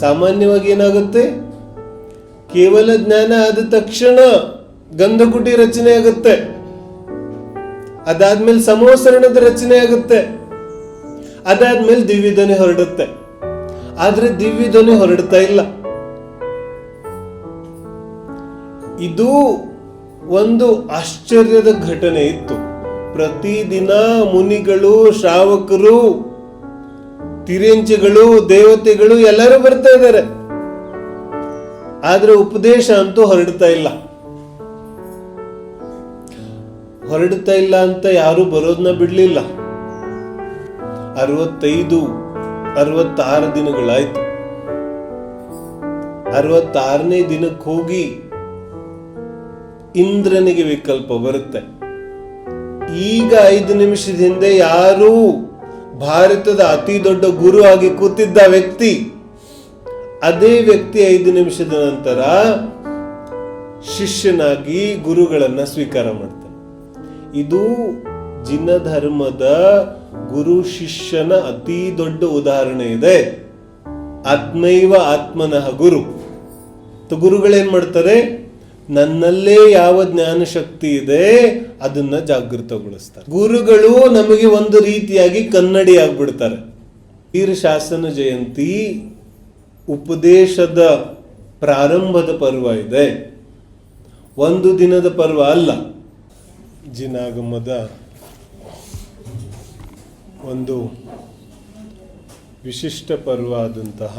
ಸಾಮಾನ್ಯವಾಗಿ ಏನಾಗುತ್ತೆ, ಕೇವಲ ಜ್ಞಾನ ಆದ ತಕ್ಷಣ ಗಂಧಕುಟಿ ರಚನೆ ಆಗುತ್ತೆ, ಅದಾದ್ಮೇಲೆ ಸಮೋಸರಣದ ರಚನೆ ಆಗುತ್ತೆ, ಅದಾದ್ಮೇಲೆ ದಿವ್ಯಧ್ವನಿ ಹೊರಡುತ್ತೆ. ಆದ್ರೆ ದಿವ್ಯಧ್ವನಿ ಹೊರಡ್ತಾ ಇಲ್ಲ. ಇದು ಒಂದು ಆಶ್ಚರ್ಯದ ಘಟನೆ ಇತ್ತು. ಪ್ರತಿದಿನ ಮುನಿಗಳು, ಶ್ರಾವಕರು, ತಿರೆಂಚಿಗಳು, ದೇವತೆಗಳು ಎಲ್ಲರೂ ಬರ್ತಾ ಇದ್ದಾರೆ. ಆದ್ರೆ ಉಪದೇಶ ಅಂತೂ ಹೊರಡ್ತಾ ಇಲ್ಲ. ಹೊರಡ್ತಾ ಇಲ್ಲ ಅಂತ ಯಾರು ಬರೋದನ್ನ ಬಿಡ್ಲಿಲ್ಲ. 65-66 ದಿನಗಳಾಯ್ತು. 66ನೇ ದಿನಕ್ಕೆ ಹೋಗಿ ಇಂದ್ರನಿಗೆ ವಿಕಲ್ಪ ಬರುತ್ತೆ. ಈಗ 5 ನಿಮಿಷದ ಹಿಂದೆ ಯಾರು ಭಾರತದ ಅತಿ ದೊಡ್ಡ ಗುರು ಆಗಿ ಕೂತಿದ್ದ ವ್ಯಕ್ತಿ, ಅದೇ ವ್ಯಕ್ತಿ 5 ನಿಮಿಷದ ನಂತರ ಶಿಷ್ಯನಾಗಿ ಗುರುಗಳನ್ನ ಸ್ವೀಕಾರ ಮಾಡ್ತಾನೆ. ಇದು ಜಿನ ಧರ್ಮದ ಗುರು ಶಿಷ್ಯನ ಅತಿ ದೊಡ್ಡ ಉದಾಹರಣೆ ಇದೆ. ಆತ್ಮೈವ ಆತ್ಮನಃ ಗುರು. ಗುರುಗಳೇನ್ ಮಾಡ್ತಾರೆ, ನನ್ನಲ್ಲೇ ಯಾವ ಜ್ಞಾನ ಶಕ್ತಿ ಇದೆ ಅದನ್ನ ಜಾಗೃತಗೊಳಿಸ್ತಾರೆ. ಗುರುಗಳು ನಮಗೆ ಒಂದು ರೀತಿಯಾಗಿ ಕನ್ನಡಿ ಆಗ್ಬಿಡ್ತಾರೆ. ವೀರಶಾಸನ ಜಯಂತಿ ಉಪದೇಶದ ಪ್ರಾರಂಭದ ಪರ್ವ ಇದೆ, ಒಂದು ದಿನದ ಪರ್ವ ಅಲ್ಲ. ಜಿನಾಗಮದ ಒಂದು ವಿಶಿಷ್ಟ ಪರ್ವ ಆದಂತಹ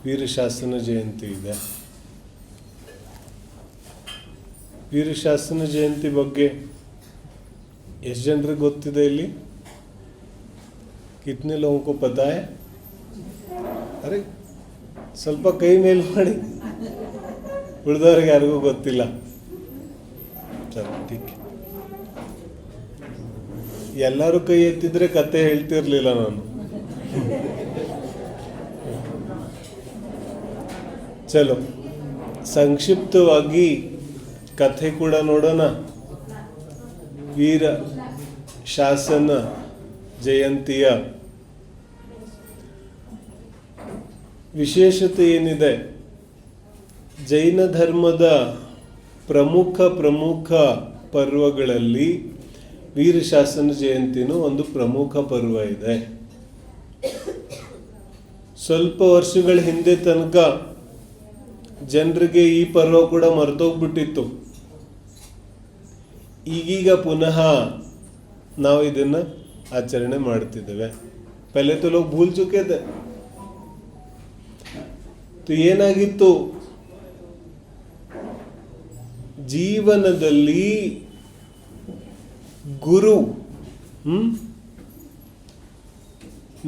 ವೀರಶಾಸನ ಜಯಂತಿ ಇದೆ. ವೀರಶಾಸನ ಜಯಂತಿ ಬಗ್ಗೆ ಎಷ್ಟು ಜನರಿಗೆ ಗೊತ್ತಿದೆ ಇಲ್ಲಿ? ಕಿತ್ನೆ ಲೋಗೋ ಕೋ ಪತಾ ಹೈ? ಅರೆ ಸ್ವಲ್ಪ ಕೈ ಮೇಲ್ ಮಾಡಿ, ಉಳಿದವ್ರಿಗೆ ಯಾರಿಗೂ ಗೊತ್ತಿಲ್ಲ. ಟೀಕ್. ಎಲ್ಲರೂ ಕೈ ಎತ್ತಿದ್ರೆ ಕತೆ ಹೇಳ್ತಿರ್ಲಿಲ್ಲ ನಾನು. ಚಲೋ, ಸಂಕ್ಷಿಪ್ತವಾಗಿ ಕಥೆ ಕೂಡ ನೋಡೋಣ. ವೀರ ಶಾಸನ ಜಯಂತಿಯ ವಿಶೇಷತೆ ಏನಿದೆ? ಜೈನ ಧರ್ಮದ ಪ್ರಮುಖ ಪರ್ವಗಳಲ್ಲಿ ವೀರಶಾಸನ ಜಯಂತಿನೂ ಒಂದು ಪ್ರಮುಖ ಪರ್ವ ಇದೆ. ಸ್ವಲ್ಪ ವರ್ಷಗಳ ಹಿಂದೆ ತನಕ ಜನರಿಗೆ ಈ ಪರ್ವ ಕೂಡ ಮರ್ತೋಗ್ಬಿಟ್ಟಿತ್ತು. ಈಗೀಗ ಪುನಃ ನಾವು ಇದನ್ನ ಆಚರಣೆ ಮಾಡ್ತಿದ್ದೇವೆ. ಪಹಲೆ ತೋ ಲೋಗ್ ಭೂಲ್ ಚುಕೆ थे. ಏನಾಗಿತ್ತು, ಜೀವನದಲ್ಲಿ ಗುರು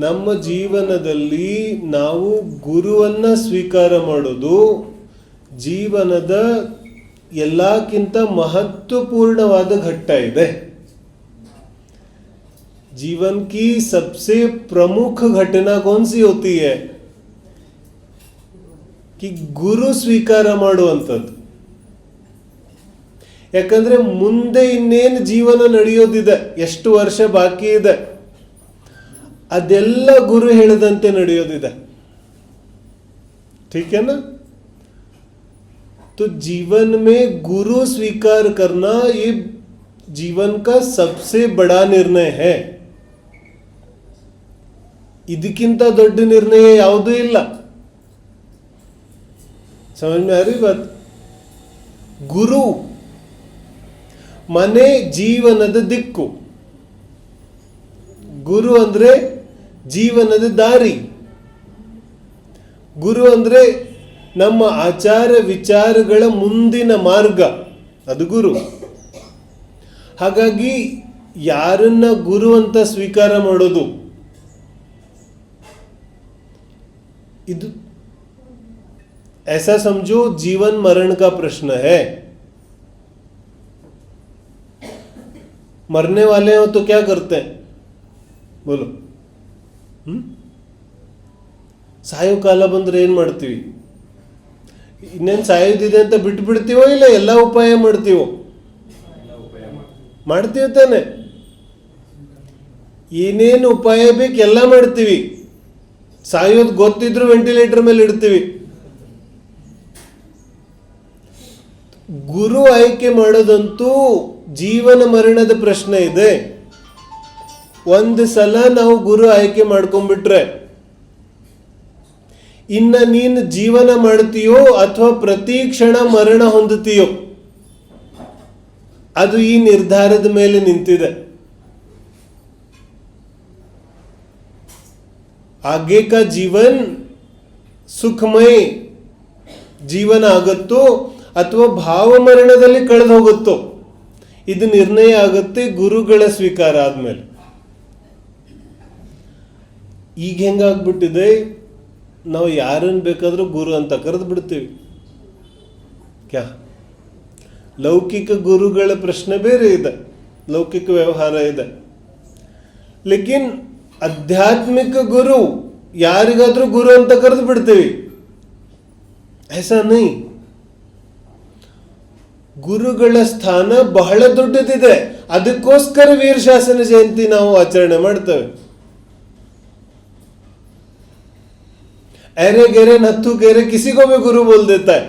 ನಮ್ಮ ಜೀವನದಲ್ಲಿ ನಾವು ಗುರುವನ್ನ ಸ್ವೀಕಾರ ಮಾಡೋದು ಜೀವನದ ಎಲ್ಲಕ್ಕಿಂತ ಮಹತ್ವಪೂರ್ಣವಾದ ಘಟ್ಟ ಇದೆ. जीवन की सबसे प्रमुख घटना कौन सी होती है कि ಗುರು ಸ್ವೀಕಾರ ಮಾಡುವಂಥದ್ದು. ಯಾಕಂದ್ರೆ ಮುಂದೆ ಇನ್ನೇನು ಜೀವನ ನಡೆಯೋದಿದೆ, ಎಷ್ಟು ವರ್ಷ ಬಾಕಿ ಇದೆ, ಅದೆಲ್ಲ ಗುರು ಹೇಳಿದಂತೆ ನಡೆಯೋದಿದೆ. ठीक है ना? तो जीवन में गुरु स्वीकार करना ये जीवन का सबसे बड़ा निर्णय है. ಇದಕ್ಕಿಂತ ದೊಡ್ಡ ನಿರ್ಣಯ ಯಾವುದೂ ಇಲ್ಲ. समझ में आ रही बात? ಗುರು ಮನೆ ಜೀವನದ ದಿಕ್ಕು. ಗುರು ಅಂದ್ರೆ ಜೀವನದ ದಾರಿ. ಗುರು ಅಂದ್ರೆ ನಮ್ಮ ಆಚಾರ ವಿಚಾರಗಳ ಮುಂದಿನ ಮಾರ್ಗ, ಅದು ಗುರು. ಹಾಗಾಗಿ ಯಾರನ್ನ ಗುರು ಅಂತ ಸ್ವೀಕಾರ ಮಾಡೋದು ಇದು ऐसा समझो जीवन मरण का प्रश्न है. मरने वाले हो तो क्या करते हैं बोलो? ಸಾಯೋ ಕಾಲ ಬಂದ್ರೆ ಏನ್ ಮಾಡ್ತೀವಿ? ಇನ್ನೇನು ಸಾಯೋದಿದೆ ಅಂತ ಬಿಟ್ಬಿಡ್ತೀವೋ ಇಲ್ಲ ಎಲ್ಲ ಉಪಾಯ ಮಾಡ್ತೀವೋ? ಮಾಡ್ತೀವಿ ತಾನೆ. ಏನೇನು ಉಪಾಯ ಬೇಕು ಎಲ್ಲ ಮಾಡ್ತೀವಿ. ಸಾಯೋದು ಗೊತ್ತಿದ್ರು ವೆಂಟಿಲೇಟರ್ ಮೇಲೆ ಇಡ್ತೀವಿ. ಗುರು ಆಯ್ಕೆ ಮಾಡೋದಂತೂ ಜೀವನ ಮರಣದ ಪ್ರಶ್ನೆ ಇದೆ. ಒಂದು ಸಲ ನಾವು ಗುರು ಆಯ್ಕೆ ಮಾಡ್ಕೊಂಡ್ಬಿಟ್ರೆ ಇನ್ನ ನೀನು ಜೀವನ ಮಾಡ್ತೀಯೋ ಅಥವಾ ಪ್ರತಿ ಕ್ಷಣ ಮರಣ ಹೊಂದುತ್ತೀಯೋ ಅದು ಈ ನಿರ್ಧಾರದ ಮೇಲೆ ನಿಂತಿದೆ. आगे का जीवन ಸುಖಮಯ ಜೀವನ ಆಗುತ್ತೋ ಅಥವಾ ಭಾವಮರಣದಲ್ಲಿ ಕಳೆದು ಹೋಗುತ್ತೋ ಇದು ನಿರ್ಣಯ ಆಗುತ್ತೆ ಗುರುಗಳ ಸ್ವೀಕಾರ ಆದ್ಮೇಲೆ. ಈಗ ಹೆಂಗಾಗ್ಬಿಟ್ಟಿದೆ, ನಾವು ಯಾರನ್ನು ಬೇಕಾದ್ರೂ ಗುರು ಅಂತ ಕರೆದು ಬಿಡ್ತೀವಿ. ಕ್ಯಾ ಲೌಕಿಕ ಗುರುಗಳ ಪ್ರಶ್ನೆ ಬೇರೆ ಇದೆ, ಲೌಕಿಕ ವ್ಯವಹಾರ ಇದೆ. ಲೇಕಿನ್ ಆಧ್ಯಾತ್ಮಿಕ ಗುರು ಯಾರಿಗಾದ್ರೂ ಗುರು ಅಂತ ಕರೆದು ಬಿಡ್ತೀವಿ. ಐಸಾ ನೈ. ಗುರುಗಳ ಸ್ಥಾನ ಬಹಳ ದೊಡ್ಡದಿದೆ. ಅದಕ್ಕೋಸ್ಕರ ವೀರಶಾಸನ ಜಯಂತಿ ನಾವು ಆಚರಣೆ ಮಾಡ್ತೇವೆ. ऐरे गेरे नत्थु गेरे किसी को भी गुरु बोल देता है.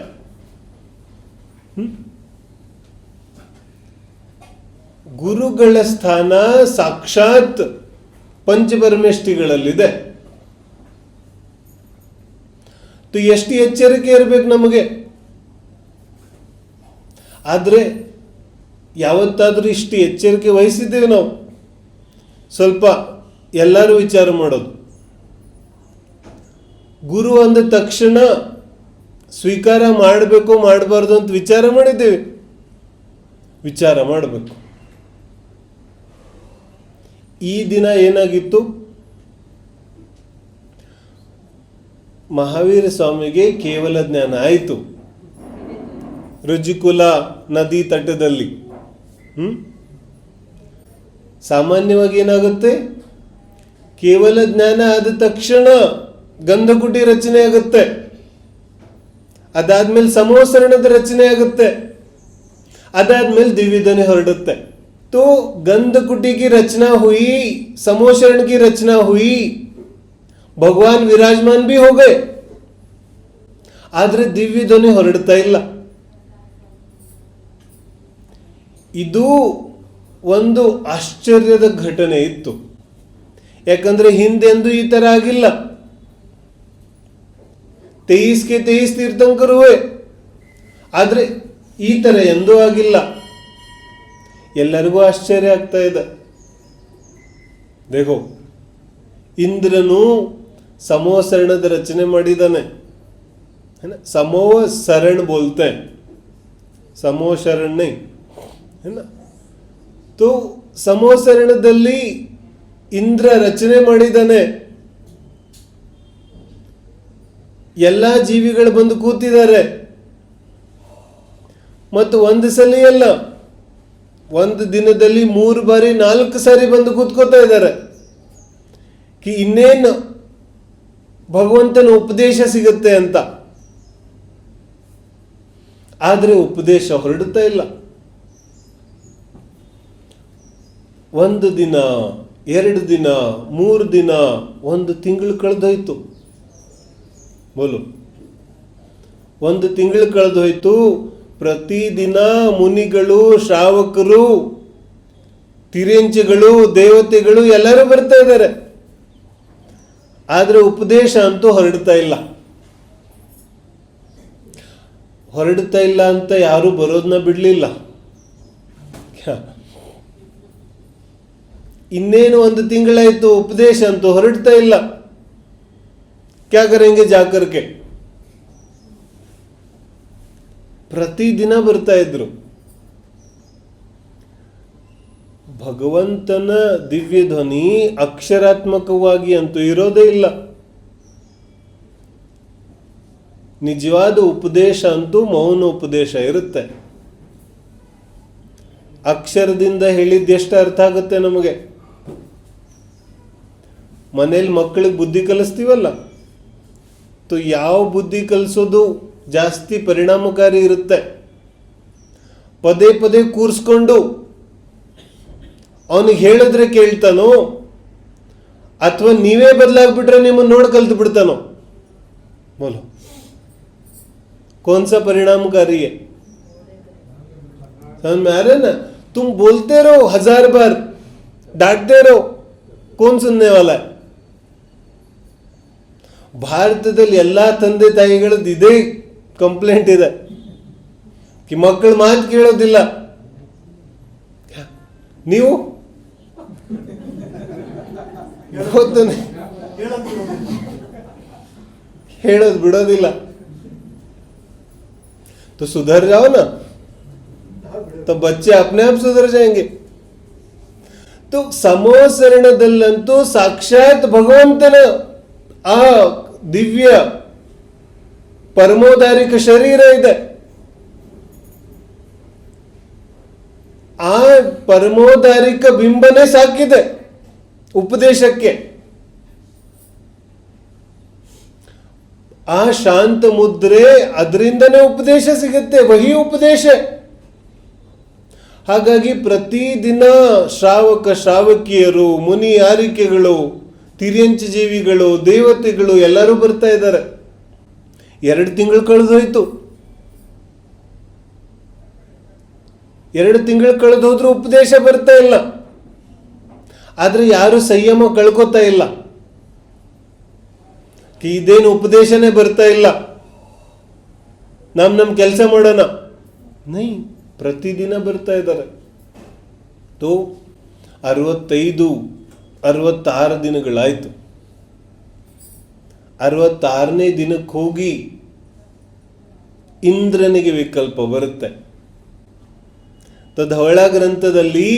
ಗುರುಗಳ ಸ್ಥಾನ ಸಾಕ್ಷಾತ್ ಪಂಚಪರಮೇಷ್ಠಿಗಳಲ್ಲಿದೆ. ಎಷ್ಟು ಎಚ್ಚರಿಕೆ ಇರಬೇಕು ನಮಗೆ. ಆದ್ರೆ ಯಾವತ್ತಾದ್ರೂ ಇಷ್ಟು ಎಚ್ಚರಿಕೆ ವಹಿಸಿದ್ದೇವೆ ನಾವು? ಸ್ವಲ್ಪ ಎಲ್ಲರೂ ವಿಚಾರ ಮಾಡೋದು. ಗುರು ಅಂದ ತಕ್ಷಣ ಸ್ವೀಕಾರ ಮಾಡಬೇಕು ಮಾಡಬಾರ್ದು ಅಂತ ವಿಚಾರ ಮಾಡಿದ್ದೇವೆ? ವಿಚಾರ ಮಾಡಬೇಕು. ಈ ದಿನ ಏನಾಗಿತ್ತು, ಮಹಾವೀರ ಸ್ವಾಮಿಗೆ ಕೇವಲ ಜ್ಞಾನ ಆಯಿತು ರುಜಿಕುಲ ನದಿ ತಟದಲ್ಲಿ. ಸಾಮಾನ್ಯವಾಗಿ ಏನಾಗುತ್ತೆ, ಕೇವಲ ಜ್ಞಾನ ಆದ ತಕ್ಷಣ ಗಂಧಕುಟಿ ರಚನೆ ಆಗುತ್ತೆ, ಅದಾದ್ಮೇಲೆ ಸಮೋಸರಣದ ರಚನೆ ಆಗುತ್ತೆ, ಅದಾದ್ಮೇಲೆ ದಿವ್ಯಧ್ವನಿ ಹೊರಡುತ್ತೆ. तो गंधकुटी की रचना हुई, समोशरण की रचना हुई, भगवान विराजमान भी हो गए, ಆದ್ರೆ ದಿವ್ಯ ಧ್ವನಿ ಹೊರಡ್ತಾ ಇಲ್ಲ. ಇದು ಒಂದು ಆಶ್ಚರ್ಯದ ಘಟನೆ ಇತ್ತು. ಯಾಕಂದ್ರೆ ಹಿಂದೆಂದೂ ಈ ತರ ಆಗಿಲ್ಲ. 23 ತೀರ್ಥಂಕರು ಹುವೆ, ಆದ್ರೆ ಈ ತರ ಎಂದೂ ಆಗಿಲ್ಲ. ಎಲ್ಲರಿಗೂ ಆಶ್ಚರ್ಯ ಆಗ್ತಾ ಇದೆ. देखो, ಇಂದ್ರನು ಸಮೋಸರಣದ ರಚನೆ ಮಾಡಿದ್ದಾನೆ. ಸಮೋಸರಣ ಬೋಲ್ತೆ, ಸಮೋಶರಣ ನೈ है ना. तो ಸಮೋಸರಣದಲ್ಲಿ ಇಂದ್ರ ರಚನೆ ಮಾಡಿದ್ದಾನೆ. ಎಲ್ಲಾ ಜೀವಿಗಳು ಬಂದು ಕೂತಿದ್ದಾರೆ. ಮತ್ತು ಒಂದು ಸಲ ಅಲ್ಲ, ಒಂದು ದಿನದಲ್ಲಿ 3 ಬಾರಿ 4 ಸಾರಿ ಬಂದು ಕೂತ್ಕೋತಾ ಇದ್ದಾರೆ. ಇನ್ನೇನು ಭಗವಂತನ ಉಪದೇಶ ಸಿಗುತ್ತೆ ಅಂತ. ಆದ್ರೆ ಉಪದೇಶ ಹೊರಡುತ್ತಾ ಇಲ್ಲ. 1 ದಿನ, 2 ದಿನ, 3 ದಿನ, 1 ತಿಂಗಳು ಕಳೆದೋಯ್ತು. ಬೋಲು, 1 ತಿಂಗಳು ಕಳೆದೋಯ್ತು. ಪ್ರತಿದಿನ ಮುನಿಗಳು, ಶ್ರಾವಕರು, ತಿರಂಚಿಗಳು, ದೇವತೆಗಳು ಎಲ್ಲರೂ ಬರ್ತಾ ಇದ್ದಾರೆ. ಆದ್ರೆ ಉಪದೇಶ ಅಂತೂ ಹೊರಡ್ತಾ ಇಲ್ಲ. ಹೊರಡ್ತಾ ಇಲ್ಲ ಅಂತ ಯಾರು ಬರೋದನ್ನ ಬಿಡ್ಲಿಲ್ಲ. ಇನ್ನೇನು 1 ತಿಂಗಳಾಯ್ತು, ಉಪದೇಶ ಅಂತೂ ಹೊರಡ್ತಾ ಇಲ್ಲ. ಕ್ಯಾ ಕರೆಂಗೆ ಜಾಕರ್ಕೆ? ಪ್ರತಿದಿನ ಬರ್ತಾ ಇದ್ರು. ಭಗವಂತನ ದಿವ್ಯ ಧ್ವನಿ ಅಕ್ಷರಾತ್ಮಕವಾಗಿ ಅಂತೂ ಇರೋದೇ ಇಲ್ಲ. ನಿಜವಾದ ಉಪದೇಶ ಅಂತೂ ಮೌನ ಉಪದೇಶ ಇರುತ್ತೆ. ಅಕ್ಷರದಿಂದ ಹೇಳಿದ್ದೆಷ್ಟು ಅರ್ಥ ಆಗುತ್ತೆ ನಮಗೆ. ಮನೇಲಿ ಮಕ್ಕಳಿಗೆ ಬುದ್ಧಿ ಕಲಿಸ್ತೀವಲ್ಲ, तो ಯಾವ ಬುದ್ಧಿ ಕಲಿಸೋದು ಜಾಸ್ತಿ ಪರಿಣಾಮಕಾರಿ ಇರುತ್ತೆ? ಪದೇ ಪದೇ ಕೂರಿಸ್ಕೊಂಡು ಅವನಿಗೆ ಹೇಳಿದ್ರೆ ಕೇಳ್ತಾನೋ ಅಥವಾ ನೀವೇ ಬದಲಾಗ್ಬಿಟ್ರೆ ನಿಮ್ಮನ್ನು ನೋಡಿ ಕಲ್ತು ಬಿಡ್ತಾನೋ? बोलो कौन सा परिणामकारी है? समझ में आ रहा है ना? तुम बोलते रहो 1000 बार, डांटते रहो, कौन सुनने वाला है? ಭಾರತದಲ್ಲಿ ಎಲ್ಲ ತಂದೆ ತಾಯಿಗಳದ್ದು ಇದೇ ಕಂಪ್ಲೇಂಟ್ ಇದೆ, ಮಕ್ಕಳು ಮಾತು ಕೇಳೋದಿಲ್ಲ. ನೀವು ಹೇಳೋದು ಬಿಡೋದಿಲ್ಲ. तो सुधर जाओ ना, तो बच्चे अपने आप सुधर जाएंगे. तो ಸಮೋಸರಣದಲ್ಲಂತೂ ಸಾಕ್ಷಾತ್ ಭಗವಂತನ ಆ ದಿವ್ಯ ಪರಮೋದಾರಿಕ ಶರೀರ ಇದೆ. ಆ ಪರಮೋದಾರಿಕ ಬಿಂಬನೆ ಸಾಕಿದೆ ಉಪದೇಶಕ್ಕೆ. ಆ ಶಾಂತ ಮುದ್ರೆ, ಅದರಿಂದನೇ ಉಪದೇಶ ಸಿಗುತ್ತೆ, ವಹಿ ಉಪದೇಶ. ಹಾಗಾಗಿ ಪ್ರತಿದಿನ ಶ್ರಾವಕ ಶ್ರಾವಕಿಯರು, ಮುನಿ ಯಾರಿಕೆಗಳು, ತಿರ್ಯಂಚ ಜೀವಿಗಳು, ದೇವತೆಗಳು ಎಲ್ಲರೂ ಬರ್ತಾ ಇದ್ದಾರೆ. 2 ತಿಂಗಳು ಕಳೆದೋಯ್ತು. 2 ತಿಂಗಳು ಕಳೆದೋದ್ರೂ ಉಪದೇಶ ಬರ್ತಾ ಇಲ್ಲ. ಆದ್ರೆ ಯಾರು ಸಂಯಮ ಕಳ್ಕೊತಾ ಇಲ್ಲ. ಇದೇನು ಉಪದೇಶನೇ ಬರ್ತಾ ಇಲ್ಲ, ನಮ್ ಕೆಲಸ ಮಾಡೋಣ. ನೈ, ಪ್ರತಿದಿನ ಬರ್ತಾ ಇದ್ದಾರೆ. ತೋ 65-66 ದಿನಗಳಾಯ್ತು. 66ನೇ ದಿನಕ್ಕೆ ಹೋಗಿ ಇಂದ್ರನಿಗೆ ವಿಕಲ್ಪ ಬರುತ್ತೆ. ಧವಳ ಗ್ರಂಥದಲ್ಲಿ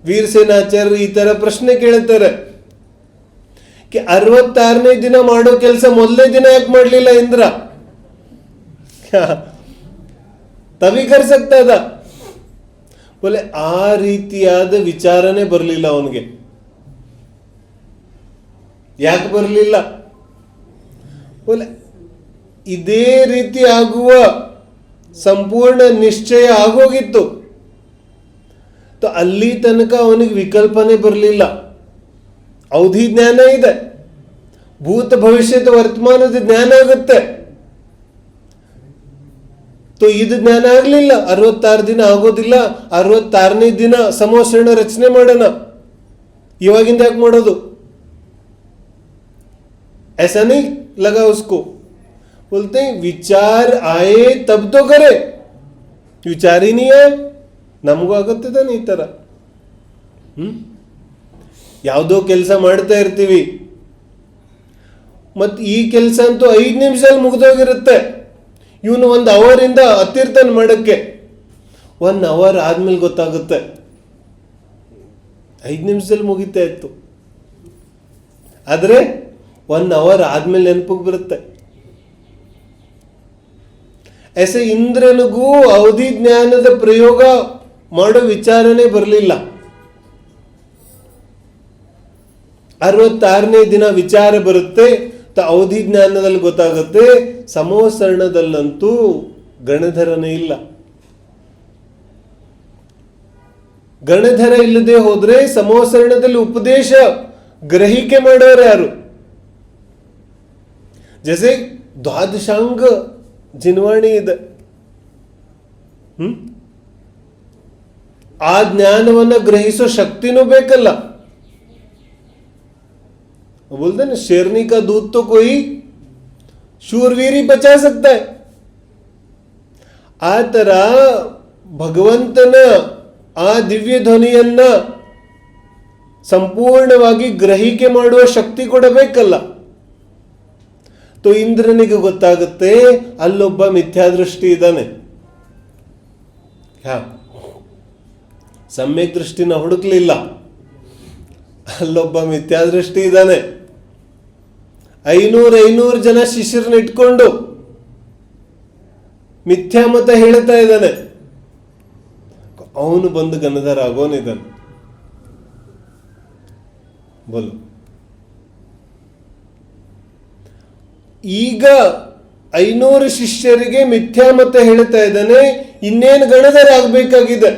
ವೀರಸೇನಾಚಾರ್ಯರು ಈ ತರ ಪ್ರಶ್ನೆ ಕೇಳ್ತಾರೆ, 66ನೇ ದಿನ ಮಾಡೋ ಕೆಲಸ ಮೊದಲನೇ ದಿನ ಯಾಕೆ ಮಾಡಲಿಲ್ಲ ಇಂದ್ರ? ತವಿ ಕರ್ ಸಕ್ತಾ ಇದ್ದ. बोले ಆ ರೀತಿಯಾದ ವಿಚಾರನೆ ಬರಲಿಲ್ಲ ಅವನಿಗೆ. ಯಾಕೆ ಬರಲಿಲ್ಲ? बोले ಇದೇ ರೀತಿ ಆಗುವ ಸಂಪೂರ್ಣ ನಿಶ್ಚಯ ಆಗೋಗಿತ್ತು. ಅಲ್ಲಿ ತನಕ ಅವನಿಗೆ ವಿಕಲ್ಪನೆ ಬರಲಿಲ್ಲ. ಅವಧಿ ಜ್ಞಾನ ಇದೆ, ಭೂತ ಭವಿಷ್ಯದ ವರ್ತಮಾನದ ಜ್ಞಾನ ಆಗುತ್ತೆ. ಇದು ಜ್ಞಾನ ಆಗ್ಲಿಲ್ಲ. 66 ದಿನ ಆಗೋದಿಲ್ಲ, 66ನೇ ದಿನ ಸಮೋಸರಣ ರಚನೆ ಮಾಡೋಣ. ಇವಾಗಿಂದ ಯಾಕೆ ಮಾಡೋದು? ऐसा नहीं लगा उसको. बोलते हैं विचार आए तब तो करे, विचार ही नहीं आए. ನಮಗೂ ಆಗುತ್ತೆ ತಾನೆ ಈ ತರ. ಯಾವುದೋ ಕೆಲಸ ಮಾಡ್ತಾ ಇರ್ತೀವಿ, ಮತ್ ಈ ಕೆಲಸ ಅಂತೂ 5 ನಿಮಿಷದಲ್ಲಿ ಮುಗಿದೋಗಿರುತ್ತೆ. ಇವನು 1 ಅವರಿಂದ ಹತ್ತಿರ್ತಾನೆ ಮಾಡಕ್ಕೆ. 1 ಅವರ್ ಆದ್ಮೇಲೆ ಗೊತ್ತಾಗುತ್ತೆ 5 ನಿಮಿಷದಲ್ಲಿ ಮುಗಿತಾ ಇತ್ತು. ಆದ್ರೆ 1 ಅವರ್ ಆದ್ಮೇಲೆ ನೆನಪಿಗೆ ಬರುತ್ತೆ. ऐसे ಇಂದ್ರನಿಗೂ ಅವಧಿ ಜ್ಞಾನದ ಪ್ರಯೋಗ ಮಾಡೋ ವಿಚಾರನೆ ಬರಲಿಲ್ಲ. 66ನೇ ದಿನ ವಿಚಾರ ಬರುತ್ತೆ, ಅವಧಿ ಜ್ಞಾನದಲ್ಲಿ ಗೊತ್ತಾಗುತ್ತೆ. ಸಮೋಸರಣದಲ್ಲಂತೂ ಗಣಧರನೇ ಇಲ್ಲ. ಗಣಧರ ಇಲ್ಲದೆ ಹೋದ್ರೆ ಸಮೋಸರಣದಲ್ಲಿ ಉಪದೇಶ ಗ್ರಹಿಕೆ ಮಾಡೋರು ಯಾರು? ಜैसे ದ್ವಾದಶಾಂಗ ಜಿನ್ವಾಣಿ ಇದೆ. ಆ ಜ್ಞಾನವನ್ನ ಗ್ರಹಿಸೋ ಶಕ್ತಿನೂ ಬೇಕಲ್ಲ. बोलते ना शेरनी का दूध तो कोई शूरवीर ही बचा सकता है. ಆ ತರ ಭಗವಂತನ ಆ ದಿವ್ಯ ಧ್ವನಿಯನ್ನ ಸಂಪೂರ್ಣವಾಗಿ ಗ್ರಹಿಕೆ ಮಾಡುವ ಶಕ್ತಿ ಕೊಡಬೇಕಲ್ಲ. ಇಂದ್ರನಿಗೆ ಗೊತ್ತಾಗುತ್ತೆ ಅಲ್ಲೊಬ್ಬ ಮಿಥ್ಯಾದೃಷ್ಟಿ ಇದ್ದಾನೆ. ಸಮ್ಯಕ್ ದೃಷ್ಟಿನ ಹುಡುಕ್ಲಿಲ್ಲ, ಅಲ್ಲೊಬ್ಬ ಮಿಥ್ಯಾದೃಷ್ಟಿ ಇದ್ದಾನೆ. 500 ಜನ ಶಿಷ್ಯರನ್ನ ಇಟ್ಕೊಂಡು ಮಿಥ್ಯಾ ಮತ ಹೇಳ್ತಾ ಇದ್ದಾನೆ. ಅವನು ಬಂದು ಗಣಧರ ಆಗೋನಿದ್ದಾನೆ. ಬೋಲು ಈಗ 500 ಶಿಷ್ಯರಿಗೆ ಮಿಥ್ಯಾ ಮತ ಹೇಳ್ತಾ ಇದ್ದಾನೆ. ಇನ್ನೇನು ಗಣಧರ ಆಗ್ಬೇಕಾಗಿದೆ.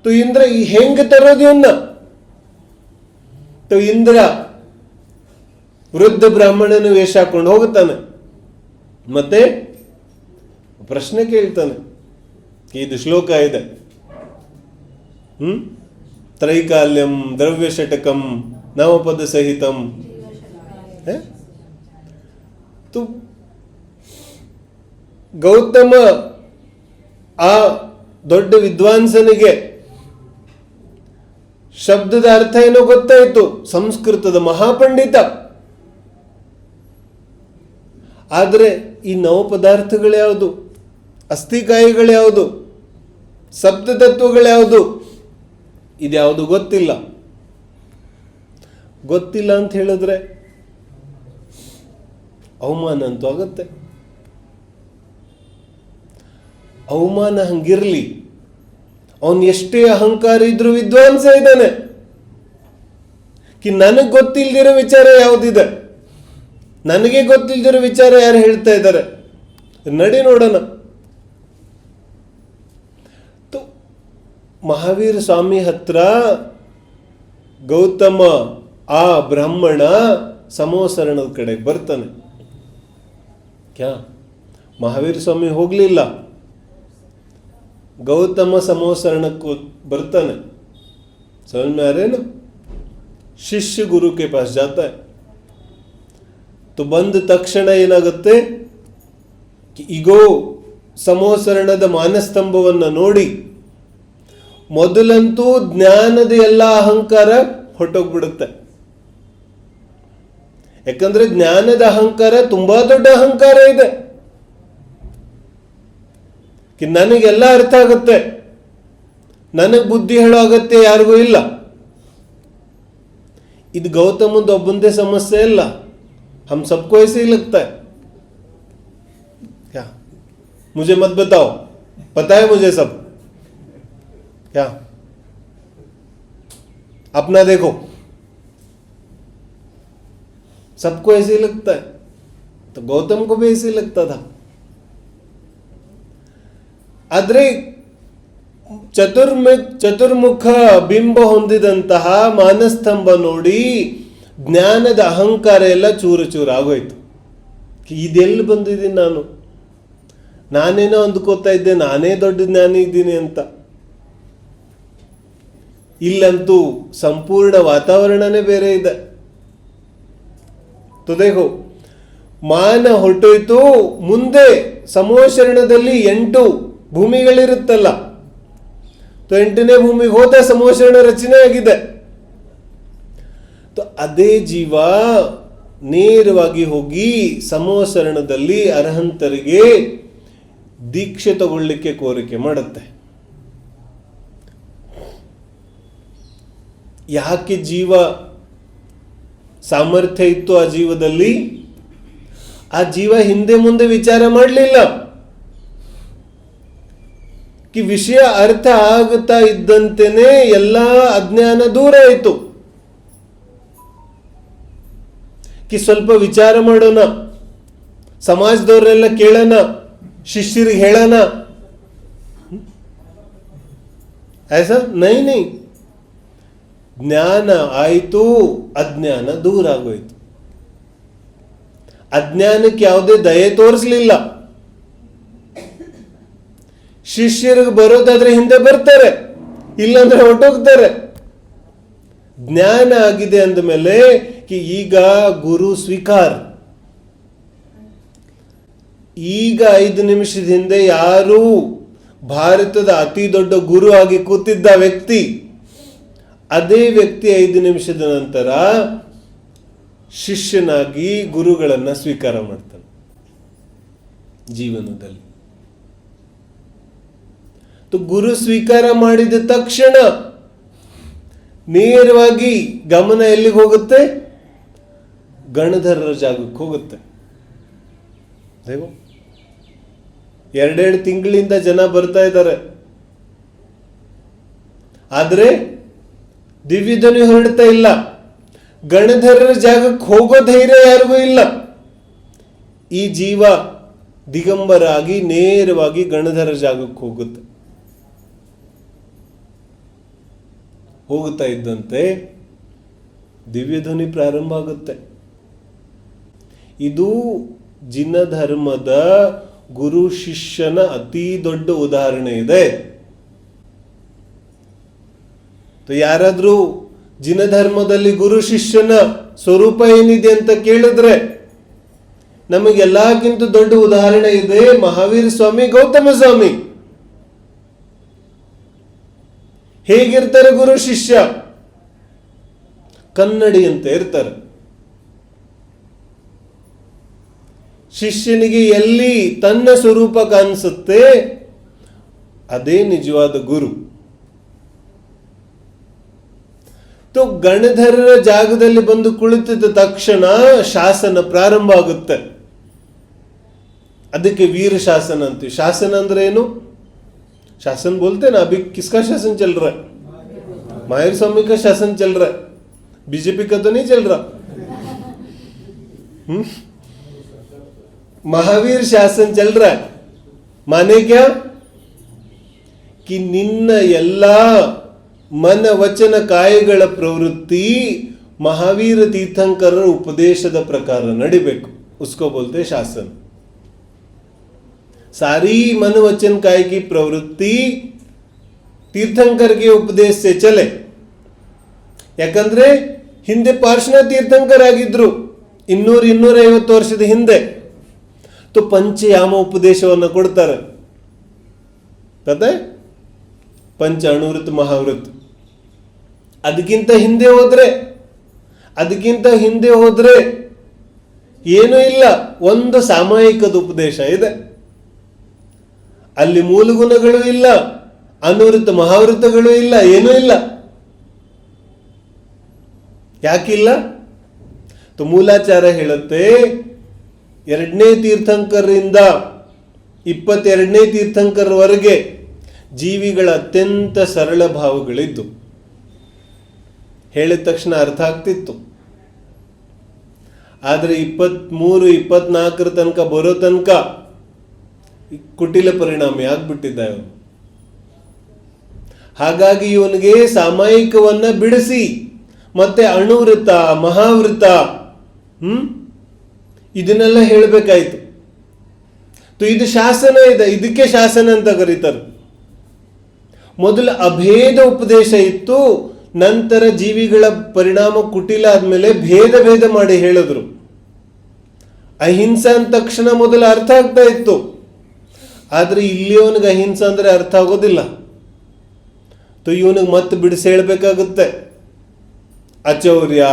ಇಂದ್ರ ಹೆಂಗ ತರೋದು ಇವನ್ನ? ಇಂದ್ರ ವೃದ್ಧ ಬ್ರಾಹ್ಮಣನ ವೇಷ ಹಾಕೊಂಡು ಹೋಗುತ್ತಾನೆ, ಮತ್ತೆ ಪ್ರಶ್ನೆ ಕೇಳ್ತಾನೆ. ಇದು ಶ್ಲೋಕ ಇದೆ, ತ್ರೈಕಾಲ್ಯಂ ದ್ರವ್ಯ ಷಟಕಂ ನವಪದ ಸಹಿತಂ. ಗೌತಮ ಆ ದೊಡ್ಡ ವಿದ್ವಾಂಸನಿಗೆ ಶಬ್ದದ ಅರ್ಥ ಏನೋ ಗೊತ್ತಾಯಿತು, ಸಂಸ್ಕೃತದ ಮಹಾಪಂಡಿತ. ಆದರೆ ಈ ನವ ಪದಾರ್ಥಗಳ್ಯಾವುದು, ಅಸ್ಥಿಕಾಯಿಗಳ್ಯಾವುದು, ಸಪ್ತತತ್ವಗಳ್ಯಾವುದು, ಇದ್ಯಾವುದು ಗೊತ್ತಿಲ್ಲ. ಗೊತ್ತಿಲ್ಲ ಅಂತ ಹೇಳಿದ್ರೆ ಅವಮಾನ ಅಂತೂ ಆಗತ್ತೆ. ಅವಮಾನ ಹಂಗಿರ್ಲಿ, ಅವನ್ ಎಷ್ಟೇ ಅಹಂಕಾರ ಇದ್ರೂ ವಿದ್ವಾಂಸ ಇದ್ದಾನೆ. ನನಗೆ ಗೊತ್ತಿಲ್ದಿರೋ ವಿಚಾರ ಯಾವುದಿದೆ, ನನಗೆ ಗೊತ್ತಿಲ್ದಿರೋ ವಿಚಾರ ಯಾರು ಹೇಳ್ತಾ ಇದ್ದಾರೆ, ನಡಿ ನೋಡೋಣ. ಮಹಾವೀರ ಸ್ವಾಮಿ ಹತ್ರ ಗೌತಮ ಆ ಬ್ರಾಹ್ಮಣ ಸಮೋಸರಣದ ಕಡೆ ಬರ್ತಾನೆ. ಮಹಾವೀರ ಸ್ವಾಮಿ ಹೋಗ್ಲಿಲ್ಲ, ಗೌತಮ ಸಮೋಸರಣಕ್ಕೂ ಬರ್ತಾನೆ. समझ में आ रहे ना? ಶಿಷ್ಯ ಗುರು ಕೆ ಪಾಸ್ ಜಾತ ಹೈ. तो ಬಂದ ತಕ್ಷಣ ಏನಾಗುತ್ತೆ, ಈಗೋ ಸಮೋಸರಣದ ಮಾನಸ್ತಂಭವನ್ನು ನೋಡಿ ಮೊದಲಂತೂ ಜ್ಞಾನದ ಎಲ್ಲ ಅಹಂಕಾರ ಹೊಟ್ಟೋಗ್ಬಿಡುತ್ತೆ. ಯಾಕಂದ್ರೆ ಜ್ಞಾನದ ಅಹಂಕಾರ ತುಂಬಾ ದೊಡ್ಡ ಅಹಂಕಾರ ಇದೆ. ನನಗೆಲ್ಲ ಅರ್ಥ ಆಗುತ್ತೆ, ನನಗೆ ಬುದ್ಧಿ ಹೇಳೋ ಅಗತ್ಯ ಯಾರಿಗೂ ಇಲ್ಲ. ಇದು ಗೌತಮಂದು ಒಬ್ಬಂದೇ ಸಮಸ್ಯೆ ಇಲ್ಲ, हम सबको ऐसे ही लगता है. क्या मुझे मत बताओ, पता है मुझे सब. क्या अपना देखो, सबको ऐसे ही लगता है. तो गौतम को भी ऐसे ही लगता था. आದ್ರೆ ಚತುರ್ಮುಖ ಬಿಂಬ ಹೊಂದಿದಂತಹ ಮಾನಸ್ತಂಭ ನೋಡಿ ಜ್ಞಾನದ ಅಹಂಕಾರ ಎಲ್ಲ ಚೂರು ಚೂರು ಆಗೋಯ್ತು. ಇದೆಲ್ಲಿ ಬಂದಿದ್ದೀನಿ ನಾನೇನೋ ಅಂದ್ಕೋತಾ ಇದ್ದೆ ನಾನೇ ದೊಡ್ಡ ಜ್ಞಾನಿ ಇದ್ದೀನಿ ಅಂತ. ಇಲ್ಲಂತೂ ಸಂಪೂರ್ಣ ವಾತಾವರಣನೇ ಬೇರೆ ಇದೆ. ತುದೇಹೋ ಮಾನ ಹೊರಟೋಯ್ತು. ಮುಂದೆ ಸಮೋಷರಣದಲ್ಲಿ 8 ಭೂಮಿಗಳಿರುತ್ತಲ್ಲ, 8ನೇ ಭೂಮಿಗೆ ಹೋದ ಸಮೋಷರಣ ರಚನೆ ಆಗಿದೆ. ಅದೇ ಜೀವ ನೇರವಾಗಿ ಹೋಗಿ ಸಮೋಸರಣದಲ್ಲಿ ಅರ್ಹಂತರಿಗೆ ದೀಕ್ಷೆ ತಗೊಳ್ಳಿಕ್ಕೆ ಕೋರಿಕೆ ಮಾಡುತ್ತೆ. ಯಾಕೆ ಜೀವ ಸಾಮರ್ಥ್ಯ ಇತ್ತು ಆ ಜೀವದಲ್ಲಿ? ಆ ಜೀವ ಹಿಂದೆ ಮುಂದೆ ವಿಚಾರ ಮಾಡಲಿಲ್ಲ. ವಿಷಯ ಅರ್ಥ ಆಗುತ್ತಾ ಇದ್ದಂತೆಯೇ ಎಲ್ಲ ಅಜ್ಞಾನ ದೂರ ಆಯಿತು. ಸ್ವಲ್ಪ ವಿಚಾರ ಮಾಡೋಣ, ಸಮಾಜದವರೆಲ್ಲ ಕೇಳೋಣ, ಶಿಷ್ಯರಿಗೆ ಹೇಳೋಣ. ऐसा नहीं. ಜ್ಞಾನ ಆಯಿತು, ಅಜ್ಞಾನ ದೂರ ಆಗೋಯ್ತು. ಅಜ್ಞಾನಕ್ಕೆ ಯಾವುದೇ ದಯೆ ತೋರಿಸಲಿಲ್ಲ. ಶಿಷ್ಯರಿಗೆ ಬರೋದಾದ್ರೆ ಹಿಂದೆ ಬರ್ತಾರೆ, ಇಲ್ಲಾಂದ್ರೆ ಹೊರಟೋಗ್ತಾರೆ. ಜ್ಞಾನ ಆಗಿದೆ ಅಂದಮೇಲೆ ಈಗ ಗುರು ಸ್ವೀಕಾರ. ಈಗ 5 ನಿಮಿಷದ ಹಿಂದೆ ಯಾರು ಭಾರತದ ಅತಿ ದೊಡ್ಡ ಗುರು ಆಗಿ ಕೂತಿದ್ದ ವ್ಯಕ್ತಿ, ಅದೇ ವ್ಯಕ್ತಿ 5 ನಿಮಿಷದ ನಂತರ ಶಿಷ್ಯನಾಗಿ ಗುರುಗಳನ್ನ ಸ್ವೀಕಾರ ಮಾಡ್ತಾನೆ ಜೀವನದಲ್ಲಿ. ಗುರು ಸ್ವೀಕಾರ ಮಾಡಿದ ತಕ್ಷಣ ನೇರವಾಗಿ ಗಮನ ಎಲ್ಲಿಗೆ ಹೋಗುತ್ತೆ? ಗಣಧರರ ಜಾಗಕ್ಕೆ ಹೋಗುತ್ತೆ. 2 ತಿಂಗಳಿಂದ ಜನ ಬರ್ತಾ ಇದ್ದಾರೆ, ಆದ್ರೆ ದಿವ್ಯಧ್ವನಿ ಹೊರಡ್ತಾ ಇಲ್ಲ. ಗಣಧರರ ಜಾಗಕ್ಕೆ ಹೋಗೋ ಧೈರ್ಯ ಯಾರಿಗೂ ಇಲ್ಲ. ಈ ಜೀವ ದಿಗಂಬರ ಆಗಿ ನೇರವಾಗಿ ಗಣಧರ ಜಾಗಕ್ಕೆ ಹೋಗುತ್ತೆ. ಹೋಗುತ್ತಾ ಇದ್ದಂತೆ ದಿವ್ಯ ಧ್ವನಿ ಪ್ರಾರಂಭ ಆಗುತ್ತೆ. ಇದು ಜಿನ ಧರ್ಮದ ಗುರು ಶಿಷ್ಯನ ಅತಿ ದೊಡ್ಡ ಉದಾಹರಣೆ ಇದೆ. ಯಾರಾದ್ರೂ ಜಿನ ಧರ್ಮದಲ್ಲಿ ಗುರು ಶಿಷ್ಯನ ಸ್ವರೂಪ ಏನಿದೆ ಅಂತ ಕೇಳಿದ್ರೆ ನಮಗೆಲ್ಲಕ್ಕಿಂತ ದೊಡ್ಡ ಉದಾಹರಣೆ ಇದೆ ಮಹಾವೀರ ಸ್ವಾಮಿ, ಗೌತಮ ಸ್ವಾಮಿ. ಹೇಗಿರ್ತಾರೆ ಗುರು ಶಿಷ್ಯ? ಕನ್ನಡಿ ಅಂತ ಇರ್ತಾರೆ. ಶಿಷ್ಯನಿಗೆ ಎಲ್ಲಿ ತನ್ನ ಸ್ವರೂಪ ಕಾಣಿಸುತ್ತೆ ಅದೇ ನಿಜವಾದ ಗುರು. ಗಣಧರರ ಜಾಗದಲ್ಲಿ ಬಂದು ಕುಳಿತಿದ್ದ ತಕ್ಷಣ ಶಾಸನ ಪ್ರಾರಂಭ ಆಗುತ್ತೆ. ಅದಕ್ಕೆ ವೀರ ಶಾಸನ ಅಂತೀವಿ. ಶಾಸನ ಅಂದ್ರೆ ಏನು? शासन बोलते ना, अभी किसका शासन चल रहा है? महावीर स्वामी का शासन चल रहा है, बीजेपी का तो नहीं चल रहा. महावीर शासन चल रहा है. माने क्या कि निन्न ಎಲ್ಲಾ ಮನ ವಚನ ಕಾಯಗಳ ಪ್ರವೃತ್ತಿ ಮಹಾವೀರ ತೀರ್ಥಂಕರರ ಉಪದೇಶದ ಪ್ರಕಾರ ನಡಿಬೇಕು. उसको बोलते शासन. सारी मन वचन काय की प्रवृत्ति तीर्थंकर के उपदेश से चले. ಯಾಕಂದ್ರೆ ಹಿಂದೆ ಪಾರ್ಶ್ವನಾಥ ತೀರ್ಥಂಕರ್ ಆಗಿದ್ರು 200-250 ವರ್ಷದ ಹಿಂದೆ. तो पंचयाम ಉಪದೇಶವನ್ನು ಕೊಡ್ತಾರೆ. ಪತೆ पंच अणुवृत महावृत. ಅದಕ್ಕಿಂತ ಹಿಂದೆ ಹೋದ್ರೆ ಏನೂ ಇಲ್ಲ, ಒಂದು ಸಾಮಾಯಿಕದ ಉಪದೇಶ ಇದೆ. ಅಲ್ಲಿ ಮೂಲ ಗುಣಗಳು ಇಲ್ಲ, ಅನುವೃತ್ತ ಮಹಾವೃತಗಳು ಇಲ್ಲ, ಏನೂ ಇಲ್ಲ. ಯಾಕಿಲ್ಲ? ಮೂಲಾಚಾರ ಹೇಳುತ್ತೆ 2ನೇ ತೀರ್ಥಂಕರರಿಂದ 22ನೇ ತೀರ್ಥಂಕರವರೆಗೆ ಜೀವಿಗಳ ಅತ್ಯಂತ ಸರಳ ಭಾವಗಳಿದ್ದು. ಹೇಳಿದ ತಕ್ಷಣ ಅರ್ಥ ಆಗ್ತಿತ್ತು. ಆದರೆ 23-24 ತನಕ ಬರೋ ತನಕ ಕುಟಿಲ ಪರಿಣಾಮಿ ಆಗ್ಬಿಟ್ಟಿದ್ದ ಇವನು. ಹಾಗಾಗಿ ಇವನಿಗೆ ಸಾಮಾಯಿಕವನ್ನ ಬಿಡಿಸಿ ಮತ್ತೆ ಅಣುವೃತ ಮಹಾವೃತ ಇದನ್ನೆಲ್ಲ ಹೇಳಬೇಕಾಯ್ತು. ಇದು ಶಾಸನ ಇದೆ, ಇದಕ್ಕೆ ಶಾಸನ ಅಂತ ಕರೀತಾರೆ. ಮೊದಲು ಅಭೇದ ಉಪದೇಶ ಇತ್ತು, ನಂತರ ಜೀವಿಗಳ ಪರಿಣಾಮ ಕುಟಿಲ ಆದ್ಮೇಲೆ ಭೇದ ಮಾಡಿ ಹೇಳಿದ್ರು. ಅಹಿಂಸಾ ಅಂದ ತಕ್ಷಣ ಮೊದಲು ಅರ್ಥ ಆಗ್ತಾ ಇತ್ತು, ಆದ್ರೆ ಇಲ್ಲಿಯವನಿಗೆ ಅಹಿಂಸಾ ಅಂದ್ರೆ ಅರ್ಥ ಆಗೋದಿಲ್ಲ. ಇವನಿಗೆ ಮತ್ತೆ ಬಿಡಿಸಿ ಹೇಳಬೇಕಾಗುತ್ತೆ. ಅಚೌರ್ಯ,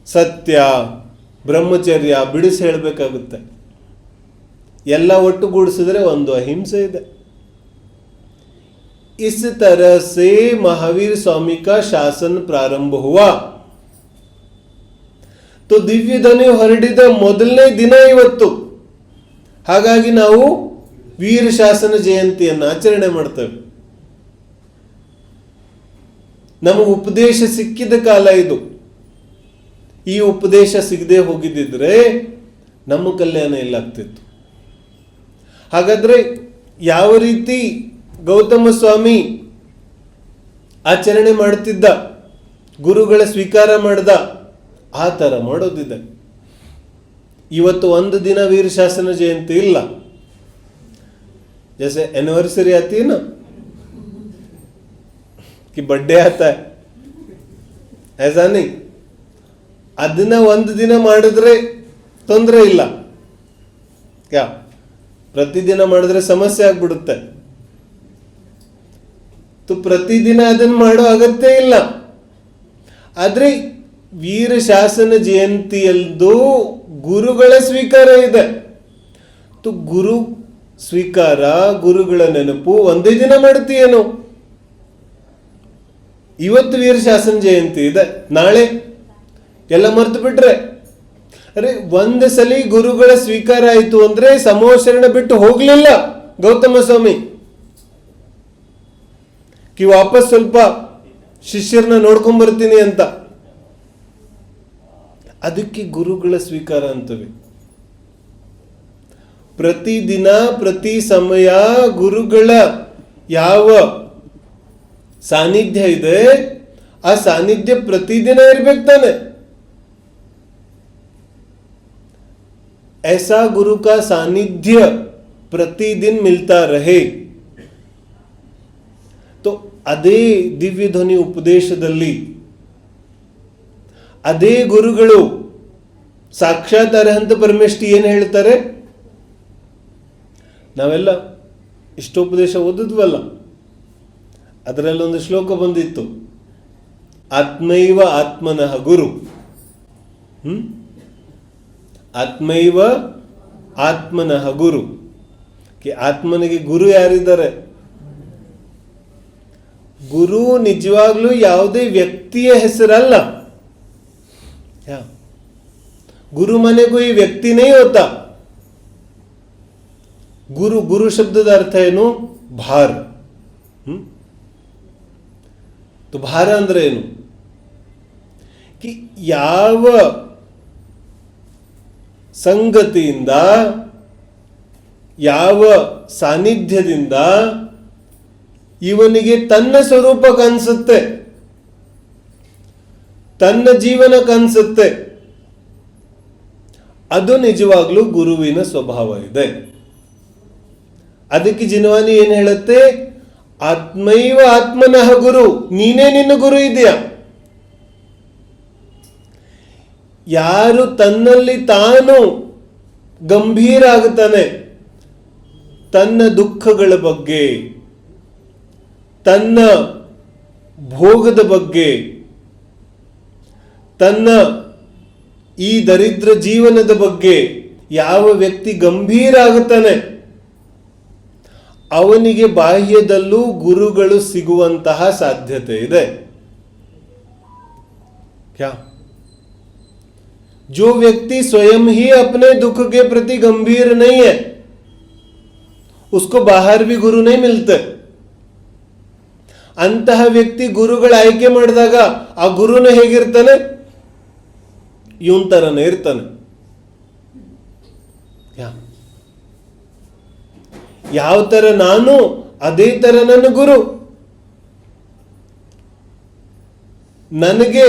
ಸತ್ಯ, ಬ್ರಹ್ಮಚರ್ಯ ಬಿಡಿಸಿ ಹೇಳಬೇಕಾಗುತ್ತೆ. ಎಲ್ಲ ಒಟ್ಟುಗೂಡಿಸಿದ್ರೆ ಒಂದು ಅಹಿಂಸೆ ಇದೆ. इस तरह से महावीर स्वामी का शासन प्रारंभ हुआ. तो ದಿವ್ಯ ಧ್ವನಿ ಹೊರಡಿದ ಮೊದಲನೇ ದಿನ ಇವತ್ತು. ಹಾಗಾಗಿ ನಾವು ವೀರ ಶಾಸನ ಜಯಂತಿಯನ್ನು ಆಚರಣೆ ಮಾಡ್ತೇವೆ. ನಮಗೆ ಉಪದೇಶ ಸಿಕ್ಕಿದ ಕಾಲ ಇದು. ಈ ಉಪದೇಶ ಸಿಗದೆ ಹೋಗಿದ್ದಿದ್ರೆ ನಮ್ಮ ಕಲ್ಯಾಣ ಇಲ್ಲ ಆಗ್ತಿತ್ತು. ಹಾಗಾದ್ರೆ ಯಾವ ರೀತಿ ಗೌತಮ ಸ್ವಾಮಿ ಆಚರಣೆ ಮಾಡುತ್ತಿದ್ದ, ಗುರುಗಳ ಸ್ವೀಕಾರ ಮಾಡ್ದ, ಆ ಥರ ಮಾಡೋದಿದೆ. ಇವತ್ತು ಒಂದು ದಿನ ವೀರ ಶಾಸನ ಜಯಂತಿ ಇಲ್ಲ. जैसे एनिवर्सरी आती है ना कि बर्थडे आता है, ऐसा नहीं. ಅದನ್ನ ಒಂದು ದಿನ ಮಾಡಿದ್ರೆ ತೊಂದರೆ ಇಲ್ಲ. ಕ್ಯಾ ಪ್ರತಿದಿನ ಮಾಡಿದ್ರೆ ಸಮಸ್ಯೆ ಆಗ್ಬಿಡುತ್ತೆ. ಪ್ರತಿದಿನ ಅದನ್ನು ಮಾಡೋ ಅಗತ್ಯ ಇಲ್ಲ. ಆದ್ರೆ ವೀರ ಶಾಸನ ಜಯಂತಿಯಲ್ದು ಗುರುಗಳ ಸ್ವೀಕಾರ ಇದೆ. ಗುರು ಸ್ವೀಕಾರ, ಗುರುಗಳ ನೆನಪು ಒಂದೇ ದಿನ ಮಾಡ್ತೀಯೇನು? ಇವತ್ತು ವೀರ ಶಾಸನ ಜಯಂತಿ ಇದೆ, ನಾಳೆ ಎಲ್ಲ ಮರ್ತು ಬಿಟ್ರೆ ಅರೆ ಒಂದು ಸಲ ಗುರುಗಳ ಸ್ವೀಕಾರ ಆಯ್ತು ಅಂದ್ರೆ ಸಮೋಶರಣ ಬಿಟ್ಟು ಹೋಗ್ಲಿಲ್ಲ ಗೌತಮ ಸ್ವಾಮಿ. ಕಿ ವಾಪಸ್ ಸ್ವಲ್ಪ ಶಿಷ್ಯರನ್ನ ನೋಡ್ಕೊಂಡ್ ಬರ್ತೀನಿ ಅಂತ. ಅದಕ್ಕೆ ಗುರುಗಳ ಸ್ವೀಕಾರ ಅಂತವೆ. ಪ್ರತಿದಿನ ಪ್ರತಿ ಸಮಯ ಗುರುಗಳ ಯಾವ ಸಾನ್ನಿಧ್ಯ ಇದೆ ಆ ಸಾನ್ನಿಧ್ಯ ಪ್ರತಿದಿನ ಇರ್ಬೇಕು ತಾನೆ. ऐसा गुरु का सानिध्य प्रतिदिन मिलता रहे. तो ಅದೇ ದಿವ್ಯ ಧ್ವನಿ ಉಪದೇಶದಲ್ಲಿ ಅದೇ ಗುರುಗಳು ಸಾಕ್ಷಾತ್ ಅರಹಂತ ಪರಮೇಷ್ಠಿ ಏನು ಹೇಳ್ತಾರೆ? ನಾವೆಲ್ಲ ಇಷ್ಟೋಪದೇಶ ಓದಿದ್ವಲ್ಲ, ಅದರಲ್ಲೊಂದು ಶ್ಲೋಕ ಬಂದಿತ್ತು, ಆತ್ಮೈವ ಆತ್ಮನಃ ಗುರು. ಆತ್ಮೈವ ಆತ್ಮನಃ ಗುರು. ಆತ್ಮನಿಗೆ ಗುರು ಯಾರಿದ್ದಾರೆ? ಗುರು ನಿಜವಾಗ್ಲೂ ಯಾವುದೇ ವ್ಯಕ್ತಿಯ ಹೆಸರಲ್ಲ. ಗುರು ಮನೆ कोई व्यक्ति नहीं होता. ಗುರು ಗುರು ಶಬ್ದದ ಅರ್ಥ ಏನು? ಭಾರ. ಭಾರ ಅಂದ್ರೆ ಏನು? ಯಾವ ಸಂಗತಿಯಿಂದ, ಯಾವ ಸಾನ್ನಿಧ್ಯದಿಂದ ಇವನಿಗೆ ತನ್ನ ಸ್ವರೂಪ ಕನ್ಸುತ್ತೆ, ತನ್ನ ಜೀವನ ಕನ್ಸುತ್ತೆ, ಅದು ನಿಜವಾಗ್ಲೂ ಗುರುವಿನ ಸ್ವಭಾವ ಇದೆ. ಅದಕ್ಕೆ ಜಿನವಾನಿ ಏನ್ ಹೇಳುತ್ತೆ? ಆತ್ಮೈವ ಆತ್ಮನಃ ಗುರು. ನೀನೇ ನಿನ್ನ ಗುರು ಇದೆಯಾ? ಯಾರು ತನ್ನಲ್ಲಿ ತಾನು ಗಂಭೀರ ಆಗುತ್ತಾನೆ, ತನ್ನ ದುಃಖಗಳ ಬಗ್ಗೆ, ತನ್ನ ಭೋಗದ ಬಗ್ಗೆ, ತನ್ನ ಈ ದರಿದ್ರ ಜೀವನದ ಬಗ್ಗೆ ಯಾವ ವ್ಯಕ್ತಿ ಗಂಭೀರ ಆಗುತ್ತಾನೆ, ಅವನಿಗೆ ಬಾಹ್ಯದಲ್ಲೂ ಗುರುಗಳು ಸಿಗುವಂತಹ ಸಾಧ್ಯತೆ ಇದೆ. क्या जो व्यक्ति स्वयं ही अपने दुख के प्रति गंभीर नहीं है, उसको बाहर भी गुरु नहीं मिलते. ಅಂತಹ ವ್ಯಕ್ತಿ ಗುರುಗಳ ಆಯ್ಕೆ ಮಾಡಿದಾಗ ಆ ಗುರುನ ಹೇಗಿರ್ತಾನೆ? ಇವನ್ ತರನೇ ಇರ್ತಾನೆ. ಯಾವ ತರ ನಾನು, ಅದೇ ತರ ನನ್ನ ಗುರು. ನನಗೆ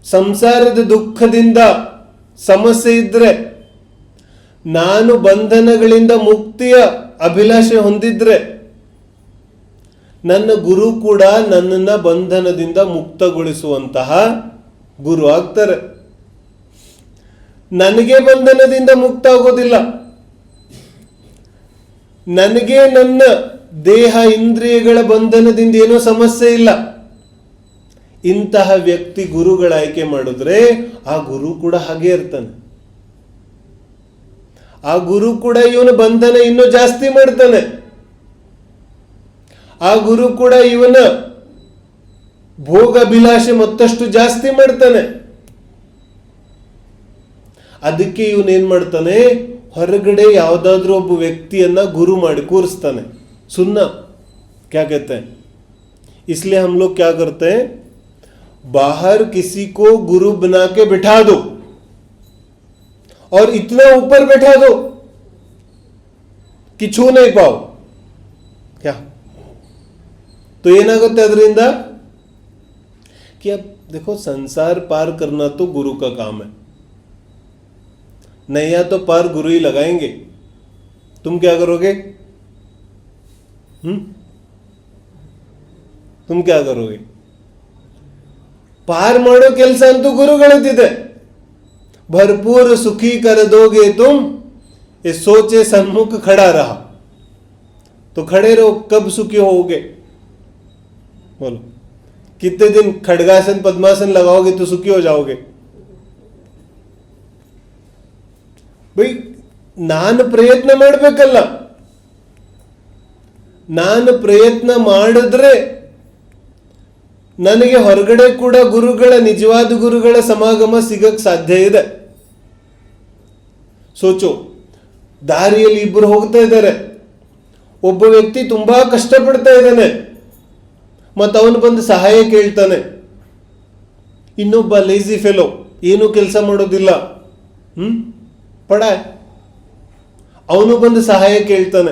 ಸಂಸಾರದ ದುಃಖದಿಂದ ಸಮಸ್ಯೆ ಇದ್ರೆ, ನಾನು ಬಂಧನಗಳಿಂದ ಮುಕ್ತಿಯ ಅಭಿಲಾಷೆ ಹೊಂದಿದ್ರೆ, ನನ್ನ ಗುರು ಕೂಡ ನನ್ನನ್ನ ಬಂಧನದಿಂದ ಮುಕ್ತಗೊಳಿಸುವಂತಹ ಗುರು ಆಗ್ತಾರೆ. ನನಗೆ ಬಂಧನದಿಂದ ಮುಕ್ತ ಆಗೋದಿಲ್ಲ, ನನಗೆ ನನ್ನ ದೇಹ ಇಂದ್ರಿಯಗಳ ಬಂಧನದಿಂದ ಏನೋ ಸಮಸ್ಯೆ ಇಲ್ಲ. ಇಂತಹ ವ್ಯಕ್ತಿ ಗುರುಗಳ ಆಯ್ಕೆ ಮಾಡಿದ್ರೆ ಆ ಗುರು ಕೂಡ ಹಾಗೆ ಇರ್ತಾನೆ. ಆ ಗುರು ಕೂಡ ಇವನ ಬಂಧನ ಇನ್ನೂ ಜಾಸ್ತಿ ಮಾಡ್ತಾನೆ. ಆ ಗುರು ಕೂಡ ಇವನ ಭೋಗಾಭಿಲಾಷೆ ಮತ್ತಷ್ಟು ಜಾಸ್ತಿ ಮಾಡ್ತಾನೆ. ಅದಕ್ಕೆ ಇವನೇನ್ ಮಾಡ್ತಾನೆ? ಹೊರಗಡೆ ಯಾವುದಾದ್ರೂ ಒಬ್ಬ ವ್ಯಕ್ತಿಯನ್ನ ಗುರು ಮಾಡಿ ಕೂರಿಸ್ತಾನೆ. ಸುನ್ನ क्या कहते हैं? इसलिए हम लोग क्या करते हैं? बाहर किसी को गुरु बना के बिठा दो और इतना ऊपर बैठा दो कि छू नहीं पाओ. क्या तो ಏನಾಗುತ್ತೆ ಅದರಿಂದ? कि अब देखो, संसार पार करना तो गुरु का काम है. नैया तो पार गुरु ही लगाएंगे. तुम क्या करोगे? तुम क्या करोगे? पार माडो ಕೆಲಸ ಅಂತೂ ಗುರುಗಳದ್ದಿದೆ. भरपूर सुखी कर दोगे तुम, ये सोचे सन्मुख खड़ा रहा. तो खड़े रहो, कब सुखी होगे? बोलो, कितने दिन खड़गासन पद्मासन लगाओगे तो सुखी हो जाओगे? भाई, ನಾನು ಪ್ರಯತ್ನ ಮಾಡಬೇಕಲ್ಲ. ನಾನು ಪ್ರಯತ್ನ ಮಾಡಿದ್ರೆ ನನಗೆ ಹೊರಗಡೆ ಕೂಡ ಗುರುಗಳ, ನಿಜವಾದ ಗುರುಗಳ ಸಮಾಗಮ ಸಿಗಕ್ಕೆ ಸಾಧ್ಯ ಇದೆ. ಸೋಚೋ, ದಾರಿಯಲ್ಲಿ ಇಬ್ಬರು ಹೋಗ್ತಾ ಇದ್ದಾರೆ. ಒಬ್ಬ ವ್ಯಕ್ತಿ ತುಂಬಾ ಕಷ್ಟಪಡ್ತಾ ಇದ್ದಾನೆ, ಮತ್ತು ಅವನು ಬಂದು ಸಹಾಯ ಕೇಳ್ತಾನೆ. ಇನ್ನೊಬ್ಬ ಲೇಜಿ ಫೆಲೋ, ಏನು ಕೆಲಸ ಮಾಡೋದಿಲ್ಲ, ಪಡ, ಅವನು ಬಂದು ಸಹಾಯ ಕೇಳ್ತಾನೆ.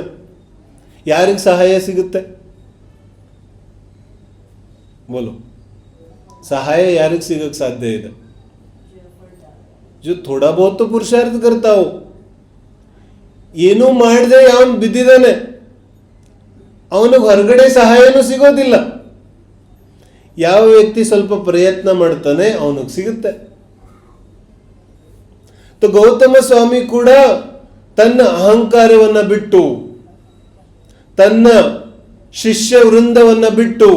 ಯಾರಿಗೆ ಸಹಾಯ ಸಿಗುತ್ತೆ? ಬೋಲೋ, सहाय ಯಾರಿಗೆ ಸಿಗಕ್ಕೆ ಸಾಧ್ಯ ಇದೆ? जो थोड़ा बहुत तो पुरुषार्थ करता हो. ಏನೂ ಮಾಡದೆ ಅವನು ಬಿದ್ದಿದ್ದಾನೆ, ಅವನಿಗೆ ಹೊರಗಡೆ ಸಹಾಯನೂ ಸಿಗೋದಿಲ್ಲ. ಯಾವ ವ್ಯಕ್ತಿ ಸ್ವಲ್ಪ ಪ್ರಯತ್ನ ಮಾಡ್ತಾನೆ ಅವನಿಗೆ ಸಿಗುತ್ತೆ. तो ಗೌತಮ ಸ್ವಾಮಿ ಕೂಡ ತನ್ನ ಅಹಂಕಾರವನ್ನ ಬಿಟ್ಟು, ತನ್ನ ಶಿಷ್ಯ ವೃಂದವನ್ನ ಬಿಟ್ಟು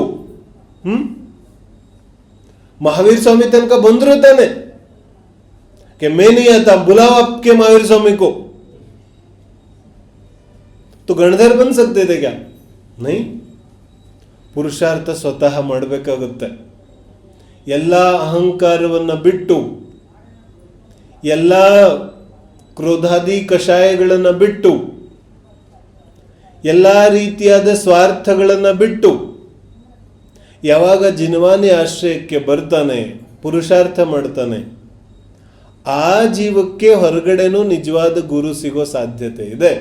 महावीर स्वामी तनक ಬಂದ್ರು ತಾನೆ. कि मैं नहीं आता, बुलाओ आपके महावीर स्वामी को. तो गणधर बन सकते थे क्या? नहीं. ಪುರುಷಾರ್ಥ ಸ್ವತಃ ಮಾಡಬೇಕಾಗುತ್ತೆ. ಎಲ್ಲ ಅಹಂಕಾರವನ್ನ ಬಿಟ್ಟು, ಎಲ್ಲ ಕ್ರೋಧಾದಿ ಕಷಾಯಗಳನ್ನು ಬಿಟ್ಟು, ಎಲ್ಲ ರೀತಿಯಾದ ಸ್ವಾರ್ಥಗಳನ್ನು ಬಿಟ್ಟು ಯಾವಾಗ ಜಿನವಾನಿ ಆಶ್ರಯಕ್ಕೆ ಬರ್ತಾನೆ, ಪುರುಷಾರ್ಥ ಮಾಡ್ತಾನೆ, ಆ ಜೀವಕ್ಕೆ ಹೊರಗಡೆನೂ ನಿಜವಾದ ಗುರು ಸಿಗೋ ಸಾಧ್ಯತೆ ಇದೆ.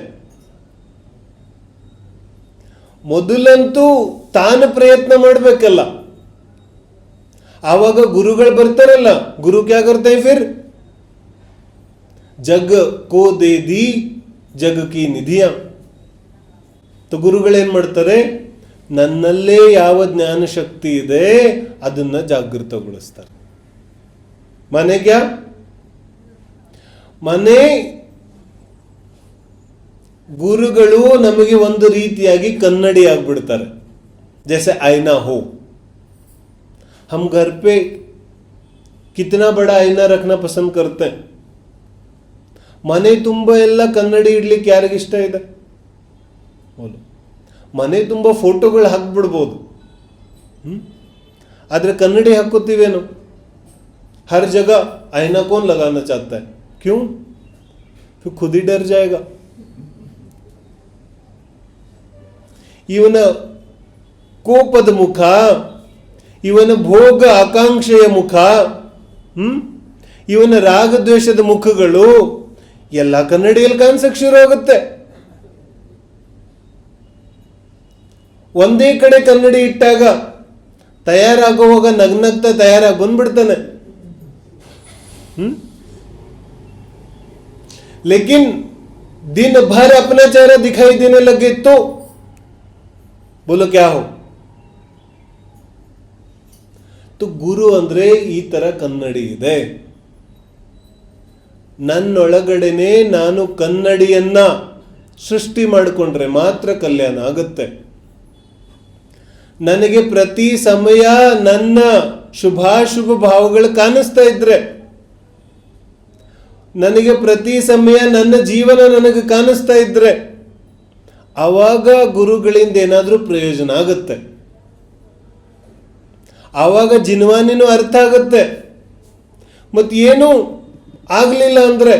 ಮೊದಲಂತೂ ತಾನು ಪ್ರಯತ್ನ ಮಾಡಬೇಕಲ್ಲ. ಆವಾಗ ಗುರುಗಳು ಬರ್ತಾರಲ್ಲ, ಗುರು ಕ್ಯಾ ಕರ್ತೆ ಫಿರ್? ಜಗ್ ಕೋ ದೇ ದಿ ಜಗ್ ಕಿ ನಿಧಿಯ. तो ಗುರುಗಳೇನ್ ಮಾಡ್ತಾರೆ? ನನ್ನಲ್ಲೇ ಯಾವ ಜ್ಞಾನ ಶಕ್ತಿ ಇದೆ ಅದನ್ನ ಜಾಗೃತಗೊಳಿಸ್ತಾರೆ. ಮನೆ ಕ್ಯಾ? ಮನೆ ಗುರುಗಳು ನಮಗೆ ಒಂದು ರೀತಿಯಾಗಿ ಕನ್ನಡಿ ಆಗ್ಬಿಡ್ತಾರೆ. जैसे आईना हो, हम घर पे कितना बड़ा आईना रखना पसंद करते हैं. ಮನೆ ತುಂಬ ಎಲ್ಲ ಕನ್ನಡಿ ಇಡ್ಲಿಕ್ಕೆ ಯಾರಿಗೆ ಇಷ್ಟ ಇದೆ? ಮನೆ ತುಂಬ ಫೋಟೋಗಳು ಹಾಕ್ಬಿಡ್ಬೋದು, ಆದ್ರೆ ಕನ್ನಡಿ ಹಾಕೋತೀವೇನು? हर जगह आईना कौन लगाना चाहता है? क्यों? फिर खुद ही डर जाएगा. ಇವನ ಕೋಪದ ಮುಖ, ಇವನ ಭೋಗ ಆಕಾಂಕ್ಷೆಯ ಮುಖ, ಇವನ ರಾಗದ್ವೇಷದ ಮುಖಗಳು ಎಲ್ಲ ಕನ್ನಡಿಯಲ್ಲಿ ಕಾಣಿಸಕ್ಕೆ ಶುರು ಆಗುತ್ತೆ. ಒಂದೇ ಕಡೆ ಕನ್ನಡಿ ಇಟ್ಟಾಗ ತಯಾರಾಗುವಾಗ ನಗ್ನಗ್ತಾ ತಯಾರಾಗಿ ಬಂದ್ಬಿಡ್ತಾನೆ. लेकिन दिन भर अपना चेहरा दिखाई देने लगे तो बोलो क्या हो? तो ಗುರು ಅಂದ್ರೆ ಈ ತರ ಕನ್ನಡಿ ಇದೆ. ನನ್ನೊಳಗಡೆನೆ ನಾನು ಕನ್ನಡಿಯನ್ನ ಸೃಷ್ಟಿ ಮಾಡಿಕೊಂಡ್ರೆ ಮಾತ್ರ ಕಲ್ಯಾಣ ಆಗುತ್ತೆ. ನನಗೆ ಪ್ರತಿ ಸಮಯ ನನ್ನ ಶುಭಾಶುಭ ಭಾವಗಳು ಕಾಣಿಸ್ತಾ ಇದ್ರೆ, ನನಗೆ ಪ್ರತಿ ಸಮಯ ನನ್ನ ಜೀವನ ನನಗೆ ಕಾಣಿಸ್ತಾ ಇದ್ರೆ, ಆವಾಗ ಗುರುಗಳಿಂದ ಏನಾದರೂ ಪ್ರಯೋಜನ ಆಗುತ್ತೆ. ಆವಾಗ ಜಿನ್ವಾನಿನೂ ಅರ್ಥ ಆಗುತ್ತೆ. ಮತ್ತೇನು ಆಗಲಿಲ್ಲ ಅಂದ್ರೆ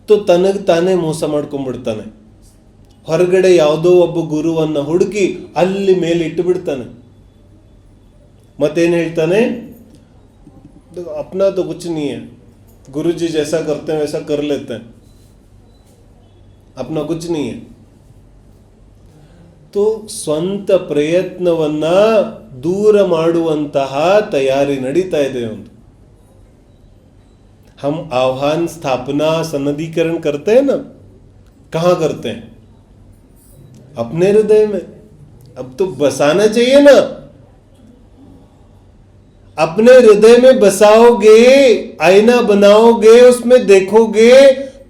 ತನಗೆ ತಾನೇ ಮೋಸ ಮಾಡ್ಕೊಂಡ್ಬಿಡ್ತಾನೆ. ಹೊರಗಡೆ ಯಾವುದೋ ಒಬ್ಬ ಗುರುವನ್ನ ಹುಡುಕಿ ಅಲ್ಲಿ ಮೇಲೆ ಇಟ್ಟು ಬಿಡ್ತಾನೆ. ಮತ್ತೇನು ಹೇಳ್ತಾನೆ? अपना तो कुछ नहीं है, गुरुजी जैसा करते हैं वैसा कर लेते हैं, अपना कुछ नहीं है. तो ಸ್ವಂತ ಪ್ರಯತ್ನವನ್ನ ದೂರ ಮಾಡುವಂತಹ ತಯಾರಿ ನಡೀತಾ ಇದೆ. ಒಂದು हम आह्वान स्थापना सन्निधिकरण करते हैं ना, कहाँ करते हैं? अपने हृदय में. अब तो बसाना चाहिए ना. अपने हृदय में बसाओगे, आईना बनाओगे, उसमें देखोगे,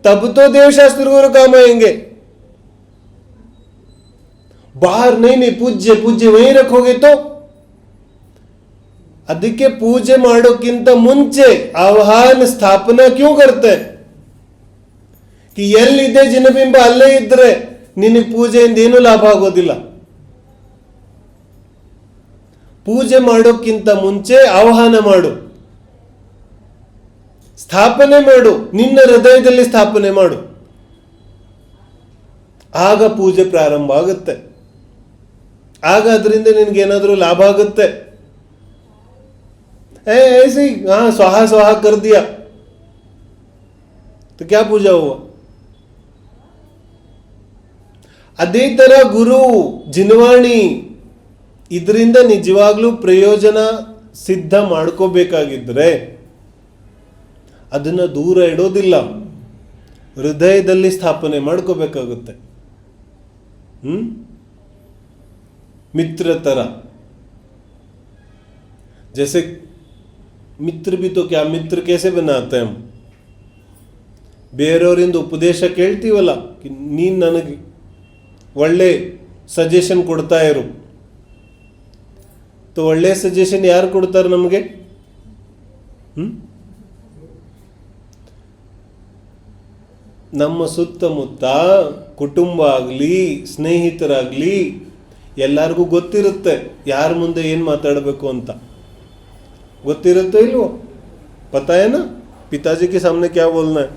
तब तो देवशास्त्र गुरु काम आएंगे. बाहर नहीं पूज्य पूज्य वहीं रखोगे तो. ಅದಕ್ಕೆ ಪೂಜೆ ಮಾಡೋಕ್ಕಿಂತ ಮುಂಚೆ ಆಹ್ವಾನ ಸ್ಥಾಪನಾ ಕ್ಯೂ करते हैं? कि ಎಲ್ಲಿದೆ ಜಿನಬಿಂಬ ಅಲ್ಲೇ ಇದ್ರೆ ನಿನಗೆ ಪೂಜೆಯಿಂದ ಏನೂ ಲಾಭ ಆಗೋದಿಲ್ಲ. ಪೂಜೆ ಮಾಡೋಕ್ಕಿಂತ ಮುಂಚೆ ಆಹ್ವಾನ ಮಾಡು, ಸ್ಥಾಪನೆ ಮಾಡು, ನಿನ್ನ ಹೃದಯದಲ್ಲಿ ಸ್ಥಾಪನೆ ಮಾಡು. ಆಗ ಪೂಜೆ ಪ್ರಾರಂಭ ಆಗುತ್ತೆ. ಆಗ ಅದರಿಂದ ನಿನಗೇನಾದರೂ ಲಾಭ ಆಗುತ್ತೆ. ऐसे ही हाँ स्वाहा स्वाहा कर दिया तो क्या पूजा हुआ? ಅದೇ ತರ ಗುರು ಜಿನವಾಣಿ ಇದರಿಂದ ನಿಜವಾಗ್ಲೂ ಪ್ರಯೋಜನ ಸಿದ್ಧ ಮಾಡ್ಕೋಬೇಕಾಗಿದ್ರೆ ಅದನ್ನು ದೂರ ಇಡೋದಿಲ್ಲ, ಹೃದಯದಲ್ಲಿ ಸ್ಥಾಪನೆ ಮಾಡ್ಕೋಬೇಕಾಗುತ್ತೆ. ಮಿತ್ರ ತರ. जैसे मित्र भी तो क्या, मित्र कैसे बनाते हैं हम? ಬೇರೆಯವರಿಂದ ಉಪದೇಶ ಕೇಳ್ತೀವಲ್ಲ, ನೀನು ನನಗೆ ಒಳ್ಳೆ ಸಜೆಷನ್ ಕೊಡ್ತಾ ಇರು. तो ಒಳ್ಳೆ ಸಜೆಷನ್ ಯಾರು ಕೊಡ್ತಾರೆ ನಮಗೆ? ನಮ್ಮ ಸುತ್ತಮುತ್ತ ಕುಟುಂಬ ಆಗಲಿ ಸ್ನೇಹಿತರಾಗಲಿ ಎಲ್ಲರಿಗೂ ಗೊತ್ತಿರುತ್ತೆ ಯಾರ ಮುಂದೆ ಏನು ಮಾತಾಡಬೇಕು ಅಂತ. ಗೊತ್ತಿರುತ್ತೆ ಇಲ್ವೋ? पता है ना पिताजी के सामने क्या बोलना है?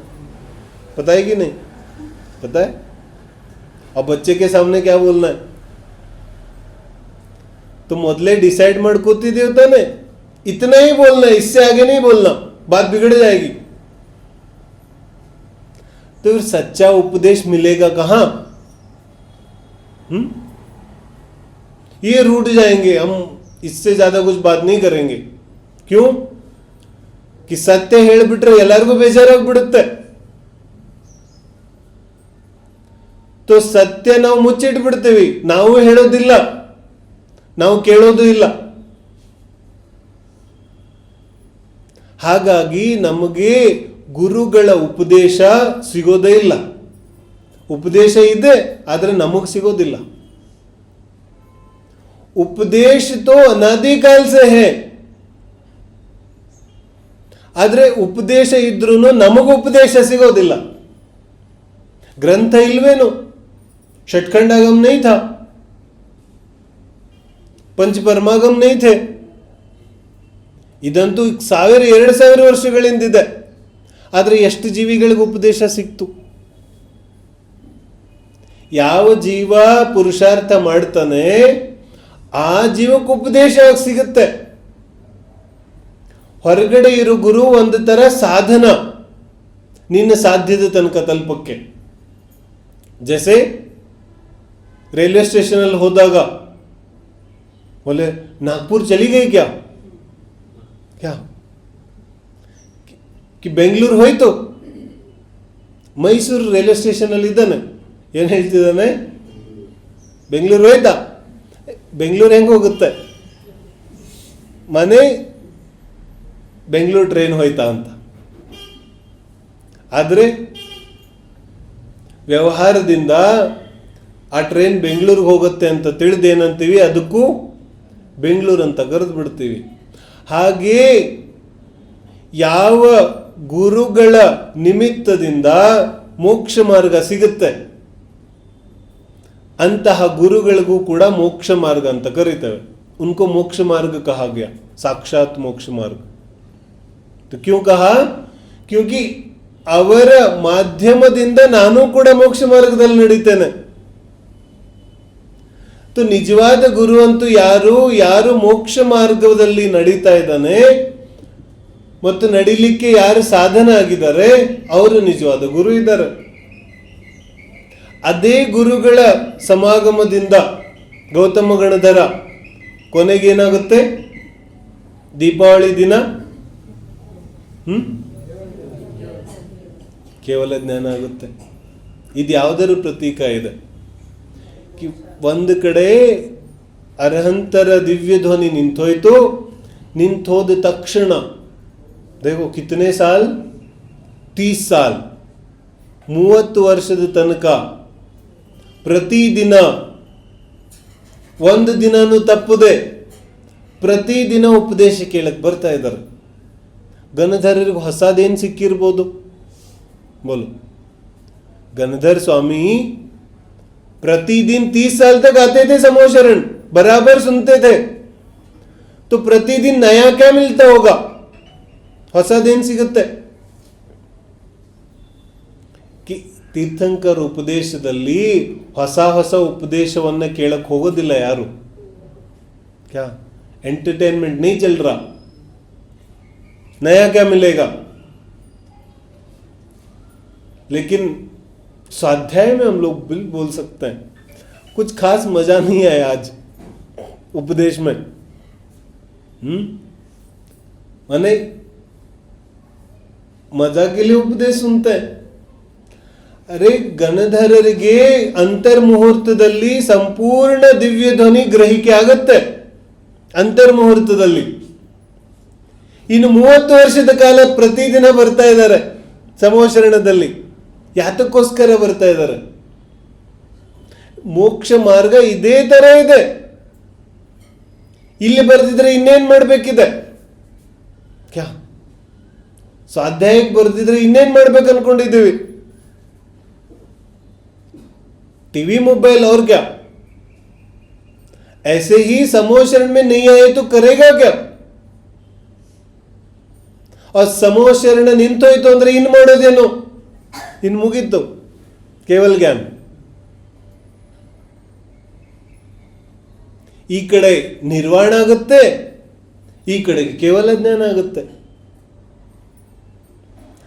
पता है कि नहीं? पता है? और बच्चे के सामने क्या बोलना है? तो ಮೊದಲೇ ಡಿಸೈಡ್ ಮಾಡ್ಕೋತಿದ್ದೀವಿ ತಾನೆ, इतना ही बोलना है, इससे आगे नहीं बोलना, बात बिगड़ जाएगी. तो फिर सच्चा उपदेश मिलेगा कहाँ? ये रूठ जाएंगे हम, इससे ज्यादा कुछ बात नहीं करेंगे. क्यों? कि सत्य ಹೇಳ್ಬಿಟ್ರೆ ಎಲ್ಲರಿಗೂ ಬೇಜಾರಾಗ್ಬಿಡುತ್ತೆ. तो ಸತ್ಯ ನಾವು ಮುಚ್ಚಿಟ್ಬಿಡ್ತೀವಿ, ನಾವು ಹೇಳೋದಿಲ್ಲ, ನಾವು ಕೇಳೋದು ಇಲ್ಲ. ಹಾಗಾಗಿ ನಮಗೆ ಗುರುಗಳ ಉಪದೇಶ ಸಿಗೋದೇ ಇಲ್ಲ. ಉಪದೇಶ ಇದೆ ಆದರೆ ನಮಗೆ ಸಿಗೋದಿಲ್ಲ. ಉಪದೇಶ ತೋ ಅನಾದಿಕಾಲ ಸೆ ಹೈ, ಆದರೆ ಉಪದೇಶ ಇದ್ರೂ ನಮಗೂ ಉಪದೇಶ ಸಿಗೋದಿಲ್ಲ. ಗ್ರಂಥ ಇಲ್ವೇನು? षटखंडागम नहीं था, पंचपरमागम नहीं थे. ಇದಂತೂ 1000-2000 ವರ್ಷಗಳಿಂದಿದೆ. ಆದರೆ ಎಷ್ಟು ಜೀವಿಗಳಿಗೆ ಉಪದೇಶ ಸಿಕ್ತು? ಯಾವ ಜೀವ ಪುರುಷಾರ್ಥ ಮಾಡ್ತಾನೆ ಆ ಜೀವಕ್ಕೆ ಉಪದೇಶ ಸಿಗುತ್ತೆ. ಹೊರಗಡೆ ಇರೋ ಗುರು ಒಂದು ತರ ಸಾಧನ ನಿನ್ನ ಸಾಧ್ಯದ ತನಕ ತಲುಪಕ್ಕೆ. जैसे रेलवे स्टेशन ಅಲ್ಲಿ ಹೋದಾಗ बोले नागपुर चली गई क्या क्या कि ಬೆಂಗಳೂರು ಹೋಯ್ತು, ಮೈಸೂರು ರೈಲ್ವೆ ಸ್ಟೇಷನ್ ಅಲ್ಲಿ ಇದ್ದಾನೆ, ಏನು ಹೇಳ್ತಿದ್ದಾನೆ? ಬೆಂಗಳೂರು ಹೋಯ್ತಾ? ಬೆಂಗಳೂರು ಹೆಂಗೆ ಹೋಗುತ್ತೆ? ಮನೆ ಬೆಂಗಳೂರು ಟ್ರೈನ್ ಹೋಯ್ತಾ ಅಂತ. ಆದರೆ ವ್ಯವಹಾರದಿಂದ ಆ ಟ್ರೈನ್ ಬೆಂಗಳೂರಿಗೆ ಹೋಗುತ್ತೆ ಅಂತ ತಿಳಿದೇನಂತೀವಿ, ಅದಕ್ಕೂ ಬೆಂಗಳೂರು ಅಂತ ಕರೆದು ಬಿಡ್ತೀವಿ. ಹಾಗೆ ಯಾವ ಗುರುಗಳ ನಿಮಿತ್ತದಿಂದ ಮೋಕ್ಷ ಮಾರ್ಗ ಸಿಗುತ್ತೆ ಅಂತಹ ಗುರುಗಳಿಗೂ ಕೂಡ ಮೋಕ್ಷ ಮಾರ್ಗ ಅಂತ ಕರೀತೇವೆ. ಉನ್ಕೋ ಮೋಕ್ಷ ಮಾರ್ಗ ಕಹಾ ಗಯಾ, ಸಾಕ್ಷಾತ್ ಮೋಕ್ಷ ಮಾರ್ಗ. तो क्यों कहा? क्योंकि ಅವರ ಮಾಧ್ಯಮದಿಂದ ನಾನು ಕೂಡ ಮೋಕ್ಷ ಮಾರ್ಗದಲ್ಲಿ ನಡೀತೇನೆ. तो ನಿಜವಾದ ಗುರು ಅಂತೂ ಯಾರು ಮೋಕ್ಷ ಮಾರ್ಗದಲ್ಲಿ ನಡೀತಾ ಇದ್ದಾನೆ ಮತ್ತು ನಡಿಲಿಕ್ಕೆ ಯಾರು ಸಾಧನ ಆಗಿದ್ದಾರೆ ಅವರು ನಿಜವಾದ ಗುರು ಇದ್ದಾರೆ. ಅದೇ ಗುರುಗಳ ಸಮಾಗಮದಿಂದ ಗೌತಮ ಗಣಧರ ಕೊನೆಗೇನಾಗುತ್ತೆ? ದೀಪಾವಳಿ ದಿನ ಕೇವಲ ಜ್ಞಾನ ಆಗುತ್ತೆ. ಇದು ಯಾವುದರ ಪ್ರತೀಕ ಇದೆ? ಒಂದು ಕಡೆ ಅರ್ಹಂತರ ದಿವ್ಯ ಧ್ವನಿ ನಿಂತೋಯ್ತು, ನಿಂತೋದ ತಕ್ಷಣ देखो कितने साल? 30 साल, 30 ವರ್ಷದ ತನಕ ಪ್ರತಿದಿನ ಒಂದು ದಿನನೂ ತಪ್ಪದೆ ಪ್ರತಿದಿನ ಉಪದೇಶ ಕೇಳಕ್ಕೆ ಬರ್ತಾ ಇದ್ದಾರೆ. ಗಣಧರರಿಗೆ ಹೊಸದೇನು ಸಿಕ್ಕಿರ್ಬೋದು? बोलो, गणधर स्वामी प्रतिदिन 30 साल तक आते थे समोशरण, बराबर सुनते थे. तो प्रतिदिन नया क्या मिलता होगा? ಹೊಸದೇನು ಸಿಗುತ್ತೆ? ತೀರ್ಥಂಕರ ಉಪದೇಶದಲ್ಲಿ ಹೊಸ ಉಪದೇಶವನ್ನ ಕೇಳಕ್ಕೆ ಹೋಗೋದಿಲ್ಲ ಯಾರು. क्या एंटरटेनमेंट नहीं चल रहा, नया क्या मिलेगा? लेकिन स्वाध्याय में हम लोग बिल बोल सकते हैं कुछ खास मजा नहीं आया आज. उपदेश में। माने मजा के लिए उपदेश सुनते हैं। अरे ಗಣಧರರಿಗೆ ಅಂತರ್ಮುಹೂರ್ತದಲ್ಲಿ ಸಂಪೂರ್ಣ ದಿವ್ಯ ಧ್ವನಿ ಗ್ರಹಿಕೆ ಆಗತ್ತೆ ಅಂತರ್ಮುಹೂರ್ತದಲ್ಲಿ. ಇನ್ನು 30 ವರ್ಷದ ಕಾಲ ಪ್ರತಿದಿನ ಬರ್ತಾ ಇದ್ದಾರೆ ಸಮೋಶರಣದಲ್ಲಿ. ಯಾತಕ್ಕೋಸ್ಕರ ಬರ್ತಾ ಇದ್ದಾರೆ? ಮೋಕ್ಷ ಮಾರ್ಗ ಇದೇ ತರ ಇದೆ. ಇಲ್ಲಿ ಬರ್ದಿದ್ರೆ ಇನ್ನೇನ್ ಮಾಡ್ಬೇಕಿದೆ? ಕ್ಯಾ ಸ್ವಾಧ್ಯಾಯಕ್ಕೆ ಬರ್ದಿದ್ರೆ ಇನ್ನೇನ್ ಮಾಡ್ಬೇಕು ಅನ್ಕೊಂಡಿದ್ದೀವಿ? टीवी मोबाइल और क्या? ऐसे ही समोशरण में नहीं आए तो करेगा क्या? और ಸಮೋಶರಣ ನಿಂತೋಯ್ತು ಅಂದ್ರೆ ಇನ್ ಮಾಡೋದೇನು? ಇನ್ ಮುಗೀತು ಕೇವಲ ಜ್ಞಾನ. ಈ ಕಡೆ ನಿರ್ವಾಣ ಆಗುತ್ತೆ, ಈ ಕಡೆಗೆ ಕೇವಲ ಜ್ಞಾನ ಆಗುತ್ತೆ.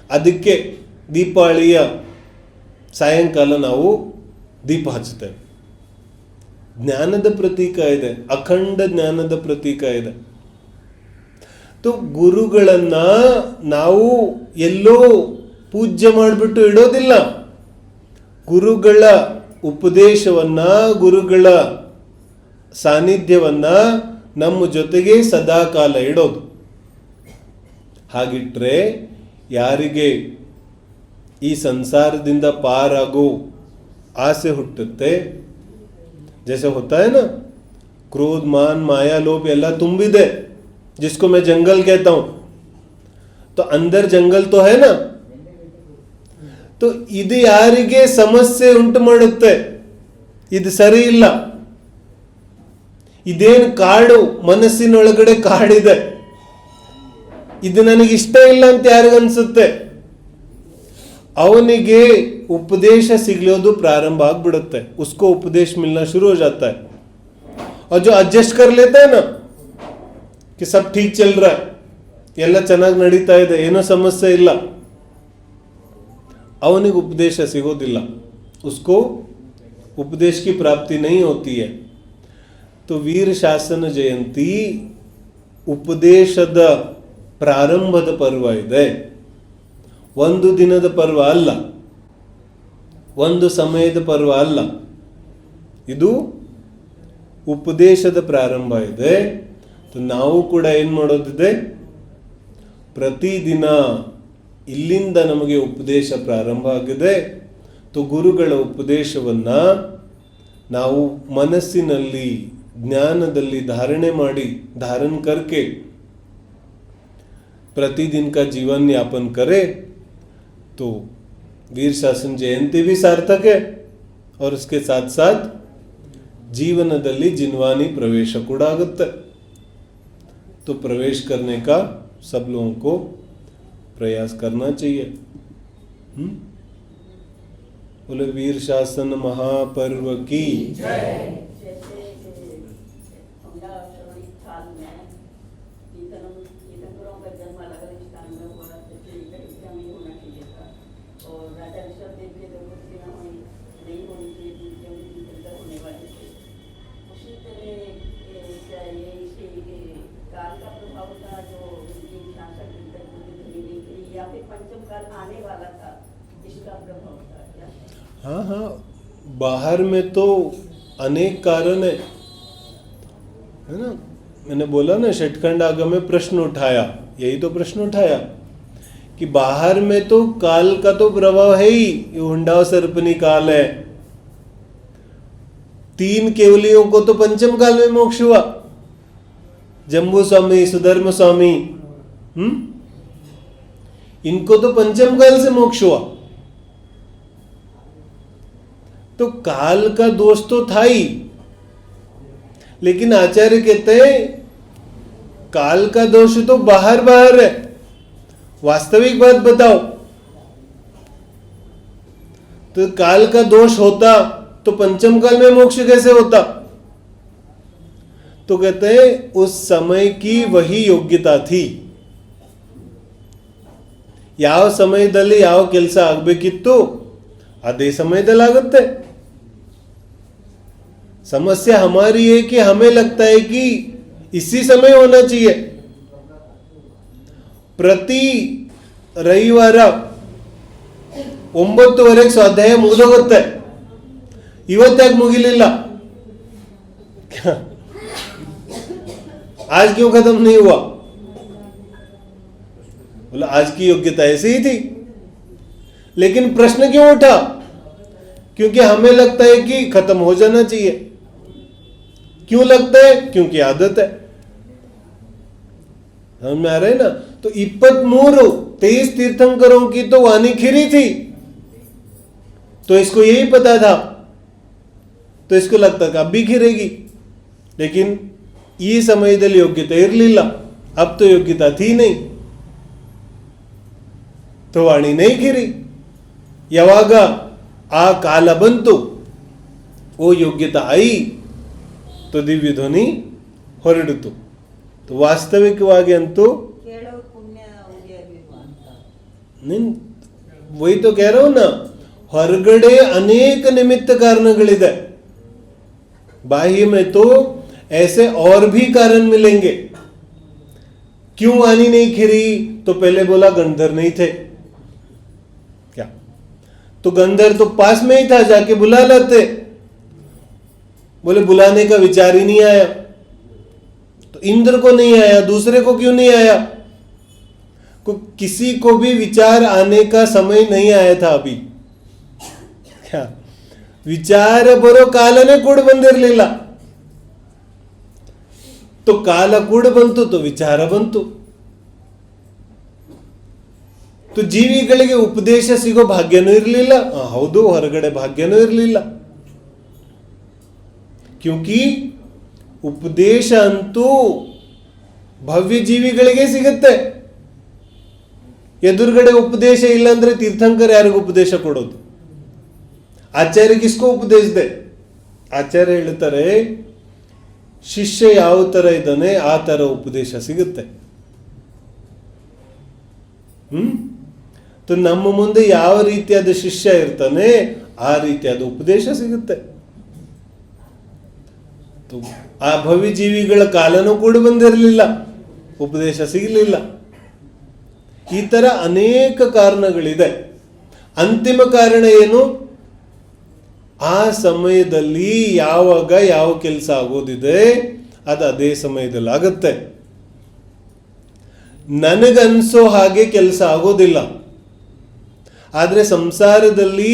ಅದಕ್ಕೆ ದೀಪಾವಳಿಯ ಸಾಯಂಕಾಲ ನಾವು ದೀಪ ಹಚ್ಚುತ್ತೇವೆ. ಜ್ಞಾನದ ಪ್ರತೀಕ ಇದೆ, ಅಖಂಡ ಜ್ಞಾನದ ಪ್ರತೀಕ ಇದೆ. ಗುರುಗಳನ್ನ ನಾವು ಎಲ್ಲೋ ಪೂಜ್ಯ ಮಾಡಿಬಿಟ್ಟು ಇಡೋದಿಲ್ಲ. ಗುರುಗಳ ಉಪದೇಶವನ್ನ, ಗುರುಗಳ ಸಾನ್ನಿಧ್ಯವನ್ನ ನಮ್ಮ ಜೊತೆಗೆ ಸದಾಕಾಲ ಇಡೋದು. ಹಾಗಿಟ್ರೆ ಯಾರಿಗೆ ಈ ಸಂಸಾರದಿಂದ ಪಾರಾಗೋ आसे ಹುಟ್ಟುತ್ತೆ, जैसे होता है ना, क्रोध मान माया लोभ ಎಲ್ಲ ತುಂಬಿದೆ, जिसको मैं जंगल कहता हूं. तो अंदर जंगल तो है ना. तो ಇದು ಯಾರಿಗೆ ಸಮಸ್ಯೆ ಉಂಟು ಮಾಡುತ್ತೆ? ಇದು ಸರಿ ಇಲ್ಲ. ಇದೇನು ಕಾಡು, ಮನಸ್ಸಿನೊಳಗಡೆ ಕಾಡಿದೆ, ಇದು ನನಗೆ ಇಷ್ಟ ಇಲ್ಲ ಅಂತ ಯಾರಿಗನ್ಸುತ್ತೆ, ಅವನಿಗೆ उपदेश सिगलोದು प्रारंभ ಆಗ್ಬಿಡುತ್ತೆ. उसको उपदेश मिलना शुरू हो जाता है. और जो एडजस्ट कर लेता है ना कि सब ठीक चल रहा है, ಎಲ್ಲ ಚೆನ್ನಾಗಿ ನಡೀತಾ ಇದೆ, ಏನೋ ಸಮಸ್ಯೆ ಇಲ್ಲ, ಅವನಿಗೆ उपदेश ಸಿಗೋದಿಲ್ಲ. उसको उपदेश की प्राप्ति नहीं होती है. तो वीर शासन जयंती ಉಪದೇಶದ ಪ್ರಾರಂಭದ ಪರ್ವ ಇದೆ. ಒಂದು ದಿನದ ಪರ್ವ ಅಲ್ಲ, ಒಂದು ಸಮಯದ ಪರ್ವ ಅಲ್ಲ. ಇದು ಉಪದೇಶದ ಪ್ರಾರಂಭ ಇದೆ. ನಾವು ಕೂಡ ಏನು ಮಾಡೋದಿದೆ? ಪ್ರತಿದಿನ ಇಲ್ಲಿಂದ ನಮಗೆ ಉಪದೇಶ ಪ್ರಾರಂಭ ಆಗಿದೆ. ಗುರುಗಳ ಉಪದೇಶವನ್ನ ನಾವು ಮನಸ್ಸಿನಲ್ಲಿ, ಜ್ಞಾನದಲ್ಲಿ धारणे ಮಾಡಿ, धारण करके प्रतिदिन का जीवन यापन करे तो वीर शासन जयंती भी सार्थक है. और उसके साथ साथ जीवनದಲ್ಲಿ जिनवानी प्रवेश ಕೂಡ ಆಗುತ್ತೆ. तो प्रवेश करने का सब लोगों को प्रयास करना चाहिए. बोले वीर शासन महापर्व की जय. हाँ हाँ, बाहर में तो अनेक कारण है ना. मैंने बोला ना, षटखंड आगम में प्रश्न उठाया, यही तो प्रश्न उठाया कि बाहर में तो काल का तो प्रभाव है ही. ये हुंडाव सर्पनी काल है. 3 केवलियों को तो पंचम काल में मोक्ष हुआ. जम्बू स्वामी, सुधर्म स्वामी, इनको तो पंचम काल से मोक्ष हुआ. तो काल का दोष तो था ही, लेकिन आचार्य कहते हैं काल का दोष तो बाहर बाहर है. वास्तविक बात बताओ. तो काल का दोष होता तो पंचम काल में मोक्ष कैसे होता? तो कहते हैं उस समय की वही योग्यता थी. ಯಾವ ಸಮಯದಲ್ಲಿ ಯಾವ ಕೆಲಸ ಆಗಬೇಕಿತ್ತು ಅದೇ ಸಮಯದಲ್ಲಿ ಆಗುತ್ತೆ. समस्या हमारी है कि हमें लगता है कि इसी समय होना चाहिए. ಪ್ರತಿ ರವಿವಾರ 9:30 ಸ್ವಾಧ್ಯಾಯ ಮುಗಿದೋಗುತ್ತೆ. ಇವತ್ತಾಗ ಮುಗಿಲಿಲ್ಲ, आज क्यों खत्म नहीं हुआ? बोला आज की योग्यता ऐसी ही थी, लेकिन प्रश्न क्यों उठा? क्योंकि हमें लगता है कि खत्म हो जाना चाहिए. क्यों लगता है? क्योंकि आदत है. समझ में आ रहा है ना? तो 23 तीर्थंकरों की तो वाणी खिरी थी, तो इसको यही पता था, तो इसको लगता कि अब भी खिरेगी. लेकिन ಈ ಸಮಯದಲ್ಲಿ ಯೋಗ್ಯತೆ ಇರಲಿಲ್ಲ, अब तो योग्यता थी नहीं, तो ವಾಣಿ नहीं ಗಿರಿ. ಯಾವಾಗ ಆ ಕಾಲ ಬಂತು, ಓ ಯೋಗ್ಯತಾ ಆಯಿ, तो ದಿವ್ಯ ಧ್ವನಿ ಹೊರಡಿತು. तो ವಾಸ್ತವಿಕವಾಗಿ ಅಂತೂ वही तो कह रहा हूं ना, ಹೊರಗಡೆ ಅನೇಕ ನಿಮಿತ್ತ ಕಾರಣಗಳಿದೆ. बाह्य में तो ऐसे और भी कारण मिलेंगे. क्यों वाणी नहीं खिरी? तो पहले बोला गंधर्व नहीं थे क्या? तो गंधर्व तो पास में ही था, जाके बुला लाते. बोले बुलाने का विचार ही नहीं आया. तो इंद्र को नहीं आया, दूसरे को क्यों नहीं आया? किसी को भी विचार आने का समय नहीं आया था अभी. क्या ವಿಚಾರ ಬರೋ ಕಾಲನೇ ಕೂಡ ಬಂದಿರಲಿಲ್ಲ. तो ಕಾಲ ಕೂಡ ಬಂತು, तो ವಿಚಾರ ಬಂತು. तो ಜೀವಿಗಳಿಗೆ ಉಪದೇಶ ಸಿಗೋ ಭಾಗ್ಯನೂ ಇರಲಿಲ್ಲ. ಹೌದು, ಹೊರಗಡೆ ಭಾಗ್ಯನೂ ಇರಲಿಲ್ಲ. ಕ್ಯೂಂಕಿ ಉಪದೇಶ ಅಂತೂ ಭವ್ಯ ಜೀವಿಗಳಿಗೆ ಸಿಗುತ್ತೆ. ಎದುರುಗಡೆ ಉಪದೇಶ ಇಲ್ಲ ಅಂದ್ರೆ ತೀರ್ಥಂಕರ ಯಾರಿಗೂ ಉಪದೇಶ ಕೊಡೋದು? ಆಚಾರ್ಯ ಕಿಸ್ಕೋ ಉಪದೇಶ ದೆ? ಆಚಾರ್ಯ ಹೇಳ್ತಾರೆ, ಶಿಷ್ಯ ಯಾವ ತರ ಇದ್ದಾನೆ ಆ ತರ ಉಪದೇಶ ಸಿಗುತ್ತೆ. तो ನಮ್ಮ ಮುಂದೆ ಯಾವ ರೀತಿಯಾದ ಶಿಷ್ಯ ಇರ್ತಾನೆ ಆ ರೀತಿಯಾದ ಉಪದೇಶ ಸಿಗುತ್ತೆ. ಆ ಭವ್ಯ ಜೀವಿಗಳ ಕಾಲನೂ ಕೂಡ ಬಂದಿರಲಿಲ್ಲ, ಉಪದೇಶ ಸಿಗಲಿಲ್ಲ. ಈ ತರ ಅನೇಕ ಕಾರಣಗಳಿದೆ. ಅಂತಿಮ ಕಾರಣ ಏನು? ಆ ಸಮಯದಲ್ಲಿ ಯಾವಾಗ ಯಾವ ಕೆಲಸ ಆಗೋದಿದೆ ಅದು ಅದೇ ಸಮಯದಲ್ಲಿ ಆಗುತ್ತೆ. ನನಗನ್ಸೋ ಹಾಗೆ ಕೆಲಸ ಆಗೋದಿಲ್ಲ. ಆದರೆ ಸಂಸಾರದಲ್ಲಿ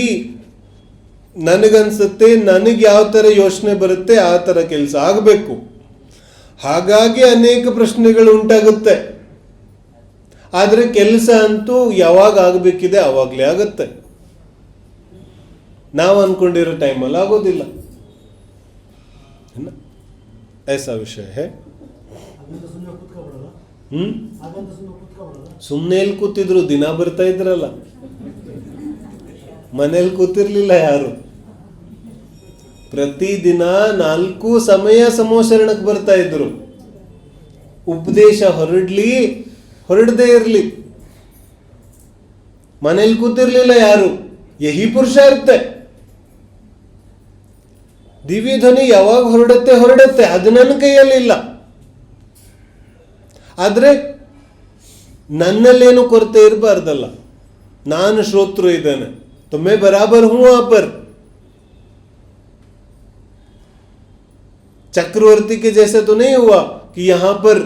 ನನಗನ್ಸುತ್ತೆ, ನನಗೆ ಯಾವ ಥರ ಯೋಚನೆ ಬರುತ್ತೆ ಆ ಥರ ಕೆಲಸ ಆಗಬೇಕು. ಹಾಗಾಗಿ ಅನೇಕ ಪ್ರಶ್ನೆಗಳು ಉಂಟಾಗುತ್ತೆ. ಆದರೆ ಕೆಲಸ ಅಂತೂ ಯಾವಾಗ ಆಗಬೇಕಿದೆ ಆವಾಗಲೇ ಆಗುತ್ತೆ. ನಾವು ಅನ್ಕೊಂಡಿರೋ ಟೈಮಲ್ಲಿ ಆಗೋದಿಲ್ಲ. ऐसा विषय है. ಸುಮ್ಮನೆ ಎಲ್ಲಿ ಕೂತಿದ್ರು? ದಿನ ಬರ್ತಾ ಇದ್ರಲ್ಲ, ಮನೇಲಿ ಕೂತಿರ್ಲಿಲ್ಲ ಯಾರು. ಪ್ರತಿದಿನ 4 ಸಮಯ ಸಮೋಶರಣಕ್ಕೆ ಬರ್ತಾ ಇದ್ರು. ಉಪದೇಶ ಹೊರಡ್ಲಿ ಹೊರಡದೇ ಇರ್ಲಿ, ಮನೇಲಿ ಕೂತಿರ್ಲಿಲ್ಲ ಯಾರು. ಯಹಿ ಪುರುಷಾರ್ಥ. ದಿವ್ಯ ಧ್ವನಿ ಯಾವಾಗ ಹೊರಡುತ್ತೆ ಅದು ನನ್ನ ಕೈಯಲ್ಲಿಲ್ಲ. ಆದ್ರೆ ನನ್ನಲ್ಲೇನು ಕೊರತೆ ಇರಬಾರ್ದಲ್ಲ. ನಾನು ಶ್ರೋತೃ ಇದ್ದೇನೆ, तो मैं बराबर हूं वहां पर. चक्रवर्ती के जैसे तो नहीं हुआ कि यहां पर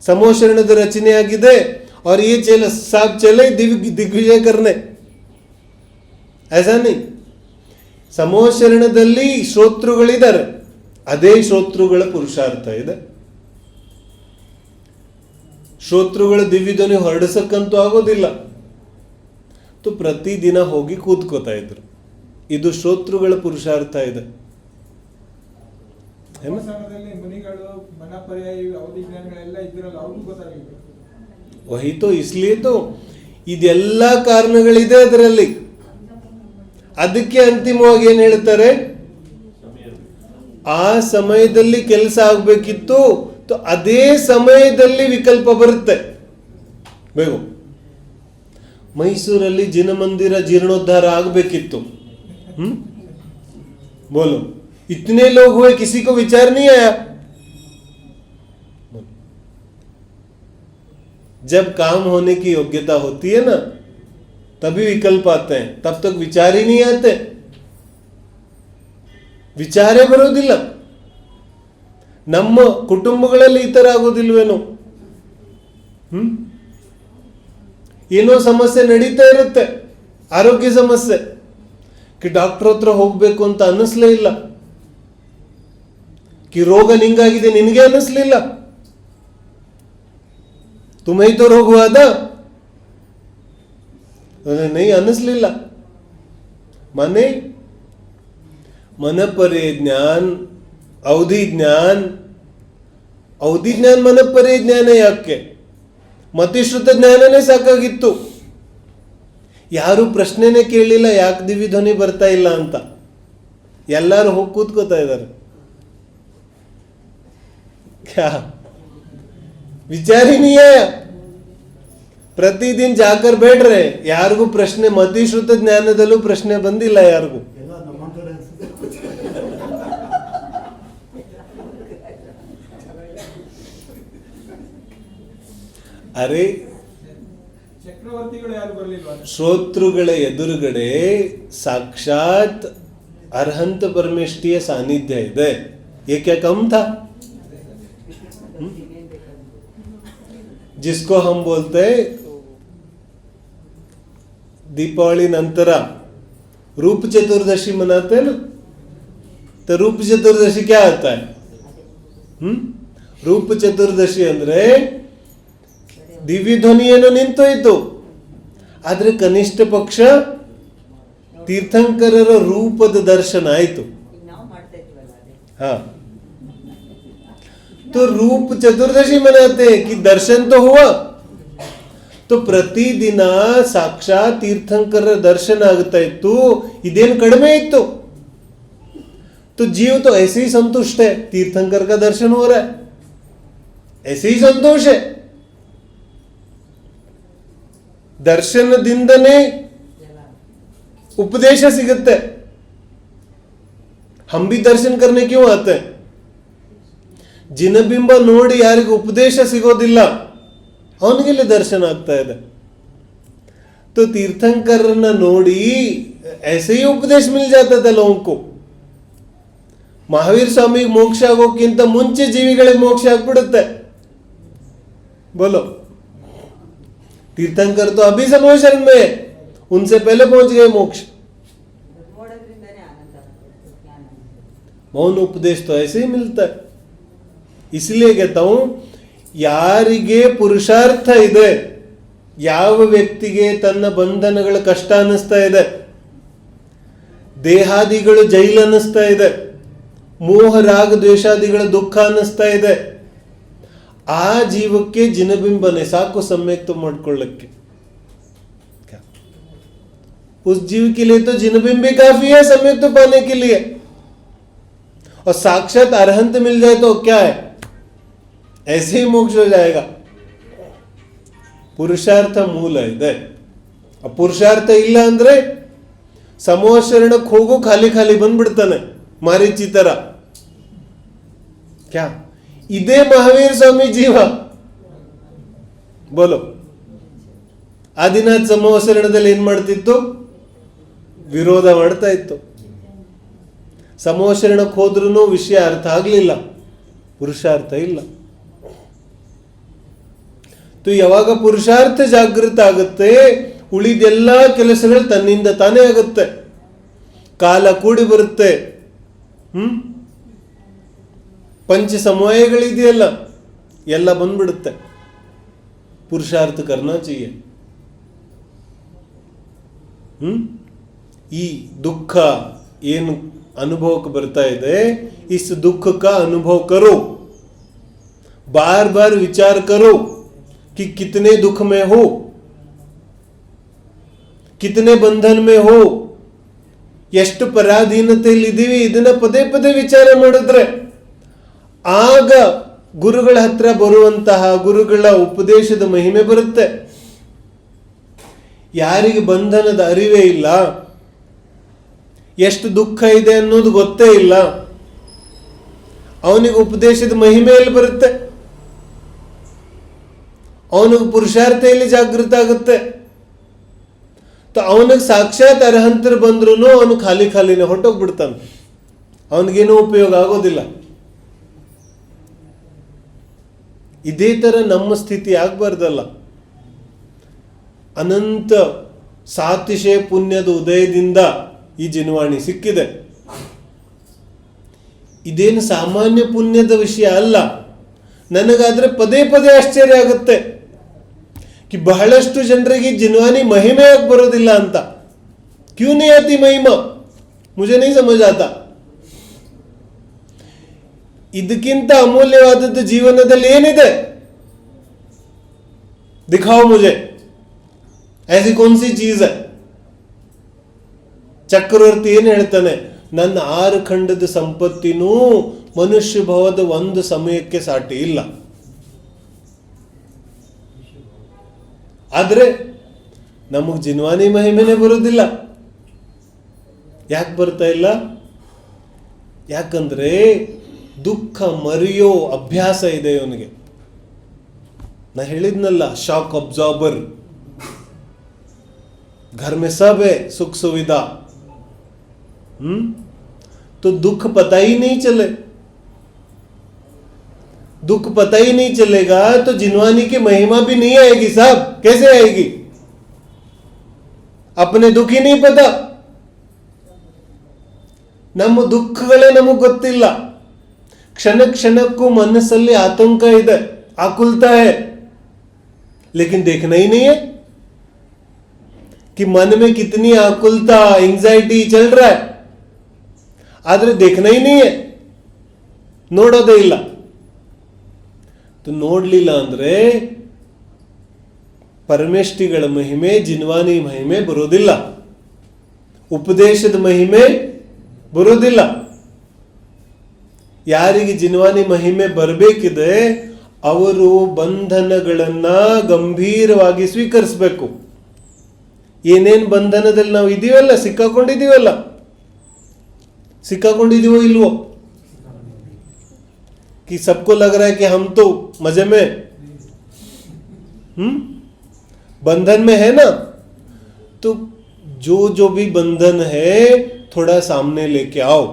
ಸಮೋಶರಣದ ರಚನೆ ಆಗಿದೆ और ये साहब चले दिग्विजय करने. ऐसा नहीं. ಸಮೋಶರಣದಲ್ಲಿ ಶ್ರೋತೃಗಳಿದ್ದಾರೆ, ಅದೇ ಶ್ರೋತೃಗಳ ಪುರುಷಾರ್ಥ ಇದೆ. ಶ್ರೋತೃಗಳ ದಿವ್ಯಧ್ವನಿ ಹೊರಡಿಸಕ್ಕಂತೂ ಆಗೋದಿಲ್ಲ. तो ಪ್ರತಿದಿನ ಹೋಗಿ ಕೂತ್ಕೋತಾ ಇದ್ರು. ಇದು ಶ್ರೋತೃಗಳ ಪುರುಷಾರ್ಥ ಇದೆ. वही तो, इसलिए तो ಇದೆಲ್ಲ ಕಾರಣಗಳಿದೆ ಅದರಲ್ಲಿ. ಅದಕ್ಕೆ ಅಂತಿಮವಾಗಿ ಏನ್ ಹೇಳ್ತಾರೆ? ಆ ಸಮಯದಲ್ಲಿ ಕೆಲಸ ಆಗ್ಬೇಕಿತ್ತು, ಅದೇ ಸಮಯದಲ್ಲಿ ವಿಕಲ್ಪ ಬರುತ್ತೆ. ಬೇಗ ಮೈಸೂರಲ್ಲಿ ಜಿನಮಂದಿರ ಜೀರ್ಣೋದ್ಧಾರ ಆಗಬೇಕಿತ್ತು. बोलो, इतने लोग हुए, किसी को विचार नहीं आया? जब काम होने की योग्यता होती है ना, तभी विकल्प आते हैं, तब तक विचार ही नहीं आते. ವಿಚಾರೇ ಬರೋದಿಲ್ಲ. ನಮ್ಮ ಕುಟುಂಬಗಳಲ್ಲಿ ಈ ತರ ಆಗೋದಿಲ್ವೇನೋ? ಏನೋ ಸಮಸ್ಯೆ ನಡೀತಾ ಇರುತ್ತೆ, ಆರೋಗ್ಯ ಸಮಸ್ಯೆ, ಡಾಕ್ಟರ್ ಹತ್ರ ಹೋಗ್ಬೇಕು ಅಂತ ಅನ್ನಿಸ್ಲೇ ಇಲ್ಲ, ರೋಗ ನಿಂಗಾಗಿದೆ ನಿನಗೆ ಅನ್ನಿಸ್ಲಿಲ್ಲ, तुम्हें तो रोग हुआ था, नहीं ಅನ್ನಿಸ್ಲಿಲ್ಲ. माने मनपरे ज्ञान, अवधि ज्ञान मनपरे ज्ञाನ ಯಾಕೆ? ಮತಿಶ್ರುತ ಜ್ಞಾನನೇ ಸಾಕಾಗಿತ್ತು. ಯಾರು ಪ್ರಶ್ನೆನೇ ಕೇಳಲಿಲ್ಲ ಯಾಕೆ ದಿವ್ಯಧ್ವನಿ ಬರ್ತಾ ಇಲ್ಲ ಅಂತ. ಎಲ್ಲರೂ ಹೋಗಿ ಕೂತ್ಕೋತಾ ಇದ್ದಾರೆ. क्या विचार ही नहीं है. प्रतिदिन जाकर बैठ रहे, ಯಾರಿಗೂ ಪ್ರಶ್ನೆ, ಮತಿಶ್ರುತ ಜ್ಞಾನದಲ್ಲೂ ಪ್ರಶ್ನೆ ಬಂದಿಲ್ಲ ಯಾರಿಗೂ. ಅರೆ ಶ್ರೋತೃಗಳ ಎದುರುಗಡೆ ಸಾಕ್ಷಾತ್ ಅರ್ಹಂತ ಪರಮೇಷ್ಠಿಯ ಸಾನ್ನಿಧ್ಯ ಇದೆ. ಏಕೆ ಕಮ್ ಥಾ? जिसको हम बोलते हैं दीपावली नंतर रूप चतुर्दशी मनाते हैं ना, तो रूप चतुर्दशी क्या आता है? रूप चतुर्दशी ಅಂದ್ರೆ ದಿವ್ಯ ಧ್ವನಿ ಏನೋ ನಿಂತೋಯ್ತು, ಆದ್ರೆ ಕನಿಷ್ಠ ಪಕ್ಷ ತೀರ್ಥಂಕರರ ರೂಪದ ದರ್ಶನ ಆಯ್ತು. ಹಾ, तो रूप चतुर्दशी मनाते हैं कि दर्शन तो हुआ. तो प्रतिदिನ ಸಾಕ್ಷಾತ್ ತೀರ್ಥಂಕರರ ದರ್ಶನ ಆಗುತ್ತಾ ಇತ್ತು, ಇದೇನು ಕಡಿಮೆ ಇತ್ತು? तो जीव तो ऐसे ही संतुष्ट है, तीर्थंकर का दर्शन हो रहा है, ऐसे ही संतोष है. ದರ್ಶನದಿಂದನೇ उपदेश ಸಿಗುತ್ತೆ. हम भी दर्शन करने क्यों आते हैं? ಜಿನಬಿಂಬ ನೋಡಿ ಯಾರಿಗೂ ಉಪದೇಶ ಸಿಗೋದಿಲ್ಲ, ಅವನಿಗೆಲ್ಲ ದರ್ಶನ ಆಗ್ತಾ ಇದೆ. तो तीर्थंकरನ್ನ ನೋಡಿ ऐसे ही उपदेश मिल जाता था लोगों को. महावीर स्वामी ಮೋಕ್ಷ ಆಗೋಕ್ಕಿಂತ ಮುಂಚೆ ಜೀವಿಗಳಿಗೆ ಮೋಕ್ಷ ಆಗ್ಬಿಡುತ್ತೆ. बोलो, तीर्थंकर तो अभी समोशन में, उनसे पहले पहुंच गए मोक्ष. मौन उपदेश तो ऐसे ही मिलता है. इसलिए कहता हूं, ಯಾರಿಗೆ ಪುರುಷಾರ್ಥ ಇದೆ, ಯಾವ ವ್ಯಕ್ತಿಗೆ ತನ್ನ ಬಂಧನಗಳ ಕಷ್ಟ ಅನ್ನಿಸ್ತಾ ಇದೆ, ದೇಹಾದಿಗಳು ಜೈಲು ಅನ್ನಿಸ್ತಾ ಇದೆ, ಮೋಹ ರಾಗ ದ್ವೇಷಾದಿಗಳ ದುಃಖ ಅನ್ನಿಸ್ತಾ ಇದೆ, ಆ ಜೀವಕ್ಕೆ ಜಿನಬಿಂಬನೆ ಸಾಕು सम्यक ಮಾಡ್ಕೊಳ್ಳಕ್ಕೆ. उस जीव के लिए तो जिनबिंब भी काफी है सम्यक पाने के लिए. और साक्षात अरहंत मिल जाए तो क्या है, ऐसे ही मोक्ष हो जाएगा. ಪುರುಷಾರ್ಥ ಮೂಲ ಇದೆ. ಆ ಪುರುಷಾರ್ಥ ಇಲ್ಲ ಅಂದ್ರೆ ಸಮೋಶರಣಕ್ಕೆ ಹೋಗೋ ಖಾಲಿ ಖಾಲಿ ಬಂದ್ಬಿಡ್ತಾನೆ, ಮಾರೀಚಿ ತರ. ಕ್ಯಾ ಇದೇ ಮಹಾವೀರ ಸ್ವಾಮಿ ಜೀವ. ಬೋಲೋ, ಆದಿನಾಥ್ ಸಮೋಶರಣದಲ್ಲಿ ಏನ್ ಮಾಡ್ತಿತ್ತು? ವಿರೋಧ ಮಾಡ್ತಾ ಇತ್ತು. ಸಮೋಶರಣಕ್ಕೆ ಹೋದ್ರೂ ವಿಷಯ ಅರ್ಥ ಆಗ್ಲಿಲ್ಲ, ಪುರುಷಾರ್ಥ ಇಲ್ಲ. ಯಾವಾಗ ಪುರುಷಾರ್ಥ ಜಾಗೃತ ಆಗುತ್ತೆ, ಉಳಿದೆಲ್ಲ ಕೆಲಸಗಳು ತನ್ನಿಂದ ತಾನೇ ಆಗುತ್ತೆ, ಕಾಲ ಕೂಡಿ ಬರುತ್ತೆ. ಪಂಚ ಸಮಯಗಳಿದೆಯಲ್ಲ, ಎಲ್ಲ ಬಂದ್ಬಿಡುತ್ತೆ. ಪುರುಷಾರ್ಥ ಕರ್ನಾ चाहिए. ಈ ದುಃಖ ಏನು ಅನುಭವಕ್ಕೆ ಬರ್ತಾ ಇದೆ, इस दुख का अनुभव करो, बार बार विचार करो कि कितने दुख में हो, कितने बंधन में हो, ಎಷ್ಟು ಪರಾಧೀನತೆಯಲ್ಲಿದ್ದೀವಿ, ಇದನ್ನ ಪದೇ ಪದೇ ವಿಚಾರ ಮಾಡಿದ್ರೆ ಆಗ ಗುರುಗಳ ಹತ್ರ ಬರುವಂತಹ ಗುರುಗಳ ಉಪದೇಶದ ಮಹಿಮೆ ಬರುತ್ತೆ. ಯಾರಿಗೆ ಬಂಧನದ ಅರಿವೇ ಇಲ್ಲ, ಎಷ್ಟು ದುಃಖ ಇದೆ ಅನ್ನೋದು ಗೊತ್ತೇ ಇಲ್ಲ. ಅವನಿಗೆ ಉಪದೇಶದ ಮಹಿಮೆಯಲ್ಲಿ ಬರುತ್ತೆ, ಅವನಿಗೆ ಪುರುಷಾರ್ಥೆಯಲ್ಲಿ ಜಾಗೃತ ಆಗುತ್ತೆ. ಅವನಿಗೆ ಸಾಕ್ಷಾತ್ ಅರ್ಹಂತರು ಬಂದ್ರೂ ಅವನು ಖಾಲಿನೇ ಹೊಟ್ಟೋಗ್ಬಿಡ್ತಾನೆ, ಅವನಿಗೇನೂ ಉಪಯೋಗ ಆಗೋದಿಲ್ಲ. ಇದೇ ಥರ ನಮ್ಮ ಸ್ಥಿತಿ ಆಗಬಾರ್ದಲ್ಲ. ಅನಂತ ಸಾತಿಶಯ ಪುಣ್ಯದ ಉದಯದಿಂದ ಈ ಜಿನವಾಣಿ ಸಿಕ್ಕಿದೆ. ಇದೇನು ಸಾಮಾನ್ಯ ಪುಣ್ಯದ ವಿಷಯ ಅಲ್ಲ. ನನಗಾದ್ರೆ ಪದೇ ಪದೇ ಆಶ್ಚರ್ಯ ಆಗುತ್ತೆ कि ಬಹಳಷ್ಟು ಜನರಿಗೆ ಜಿನವಾನಿ ಮಹಿಮೆಯಾಗಿ ಬರೋದಿಲ್ಲ ಅಂತ. ಕ್ಯೂ नहीं आती महिमा, मुझे नहीं समझ आता. ಇದಕ್ಕಿಂತ ಅಮೂಲ್ಯವಾದದ್ದು ಜೀವನದಲ್ಲಿ ಏನಿದೆ? दिखाओ मुझे, ऐसी कौन सी चीज है? ಚಕ್ರವರ್ತಿ ಏನು ಹೇಳ್ತಾನೆ, ನನ್ನ 6 ಖಂಡದ ಸಂಪತ್ತಿನೂ ಮನುಷ್ಯ ಭವದ ಒಂದು ಸಮಯಕ್ಕೆ ಸಾಟಿ ಇಲ್ಲ. ಆದ್ರೆ ನಮಗೆ ಜಿನವಾನಿ ಮಹಿಮೆನೇ ಬರೋದಿಲ್ಲ. ಯಾಕೆ ಬರ್ತಾ ಇಲ್ಲ? ಯಾಕಂದ್ರೆ ದುಃಖ ಮರೆಯೋ ಅಭ್ಯಾಸ ಇದೆ ಇವನಿಗೆ. ನಾ ಹೇಳಿದ್ನಲ್ಲ, शॉक अब्जॉर्बर, घर में सब है सुख सुविधा, तो दुख पता ही नहीं चले. दुख पता ही नहीं चलेगा तो जिनवानी की महिमा भी नहीं आएगी साहब. कैसे आएगी? अपने दुख ही नहीं पता. ನಮ್ಮ ದುಃಖಗಳೇ ನಮಗೆ ಗೊತ್ತಿಲ್ಲ. ಕ್ಷಣ ಕ್ಷಣಕ್ಕೂ ಮನಸ್ಸಲ್ಲಿ ಆತಂಕ ಇದೆ, ಆಕುलता है, लेकिन देखना ही नहीं है कि मन में कितनी आकुलता, एंजाइटी चल रहा है. आदरे देखना ही नहीं है, ನೋಡೋದೇ ಇಲ್ಲ. ನೋಡ್ಲಿಲ್ಲ ಅಂದ್ರೆ ಪರಮೇಷ್ಠಿಗಳ ಮಹಿಮೆ, ಜಿನವಾನಿ ಮಹಿಮೆ ಬರೋದಿಲ್ಲ, ಉಪದೇಶದ ಮಹಿಮೆ ಬರೋದಿಲ್ಲ. ಯಾರಿಗೆ ಜಿನವಾನಿ ಮಹಿಮೆ ಬರಬೇಕಿದೆ ಅವರು ಬಂಧನಗಳನ್ನ ಗಂಭೀರವಾಗಿ ಸ್ವೀಕರಿಸಬೇಕು. ಏನೇನು ಬಂಧನದಲ್ಲಿ ನಾವು ಇದೀವಲ್ಲ, ಸಿಕ್ಕಾಕೊಂಡಿದೀವೋ ಇಲ್ವೋ? कि सबको लग रहा है कि हम तो मजे में बंधन में है ना, तो जो भी बंधन है थोड़ा सामने लेके आओ.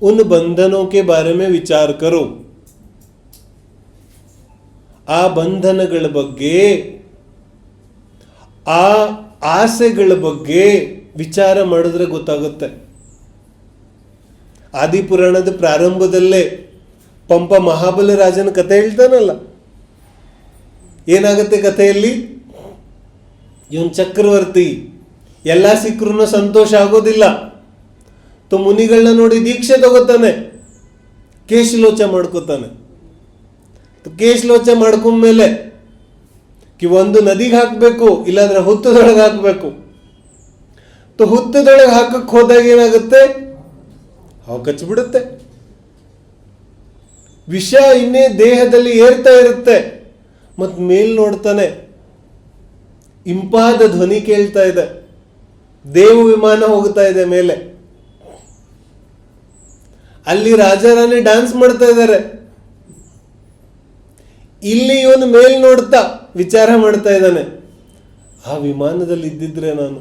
उन बंधनों के बारे में विचार करो. ಆ ಬಂಧನಗಳ ಬಗ್ಗೆ, ಆ ಆಸೆಗಳ ಬಗ್ಗೆ ವಿಚಾರ ಮಾಡಿದ್ರೆ ಗೊತ್ತಾಗುತ್ತೆ. ಆದಿಪುರಾಣದ ಪ್ರಾರಂಭದಲ್ಲೇ ಪಂಪ ಮಹಾಬಲ ರಾಜನ ಕಥೆ ಹೇಳ್ತಾನಲ್ಲ, ಏನಾಗುತ್ತೆ ಕಥೆಯಲ್ಲಿ? ಇವನ್ ಚಕ್ರವರ್ತಿ, ಎಲ್ಲ ಸಿಕ್ಕರೂ ಸಂತೋಷ ಆಗೋದಿಲ್ಲ. ತೋ ಮುನಿಗಳನ್ನ ನೋಡಿ ದೀಕ್ಷೆ ತಗೋತಾನೆ, ಕೇಶಲೋಚ ಮಾಡ್ಕೋತಾನೆ. ಕೇಶಲೋಚ ಮಾಡ್ಕೊಂಡ್ಮೇಲೆ ಒಂದು ನದಿಗೆ ಹಾಕಬೇಕು, ಇಲ್ಲಾಂದ್ರೆ ಹುತ್ತದೊಳಗೆ ಹಾಕಬೇಕು. ತೋ ಹುತ್ತದೊಳಗೆ ಹಾಕಕ್ಕೆ ಹೋದಾಗ ಏನಾಗುತ್ತೆ? ಹಾವು ಕಚ್ಚಿಬಿಡುತ್ತೆ. ವಿಷ ಇನ್ನೇ ದೇಹದಲ್ಲಿ ಏರ್ತಾ ಇರುತ್ತೆ. ಮತ್ ಮೇಲ್ ನೋಡ್ತಾನೆ, ಇಂಪಾದ ಧ್ವನಿ ಕೇಳ್ತಾ ಇದೆ, ದೇವ ವಿಮಾನ ಹೋಗ್ತಾ ಇದೆ ಮೇಲೆ. ಅಲ್ಲಿ ರಾಜಾರಾಣಿ ಡ್ಯಾನ್ಸ್ ಮಾಡ್ತಾ ಇದ್ದಾರೆ. ಇಲ್ಲಿ ಇವನು ಮೇಲ್ ನೋಡ್ತಾ ವಿಚಾರ ಮಾಡ್ತಾ ಇದ್ದಾನೆ, ಆ ವಿಮಾನದಲ್ಲಿ ಇದ್ದಿದ್ರೆ ನಾನು.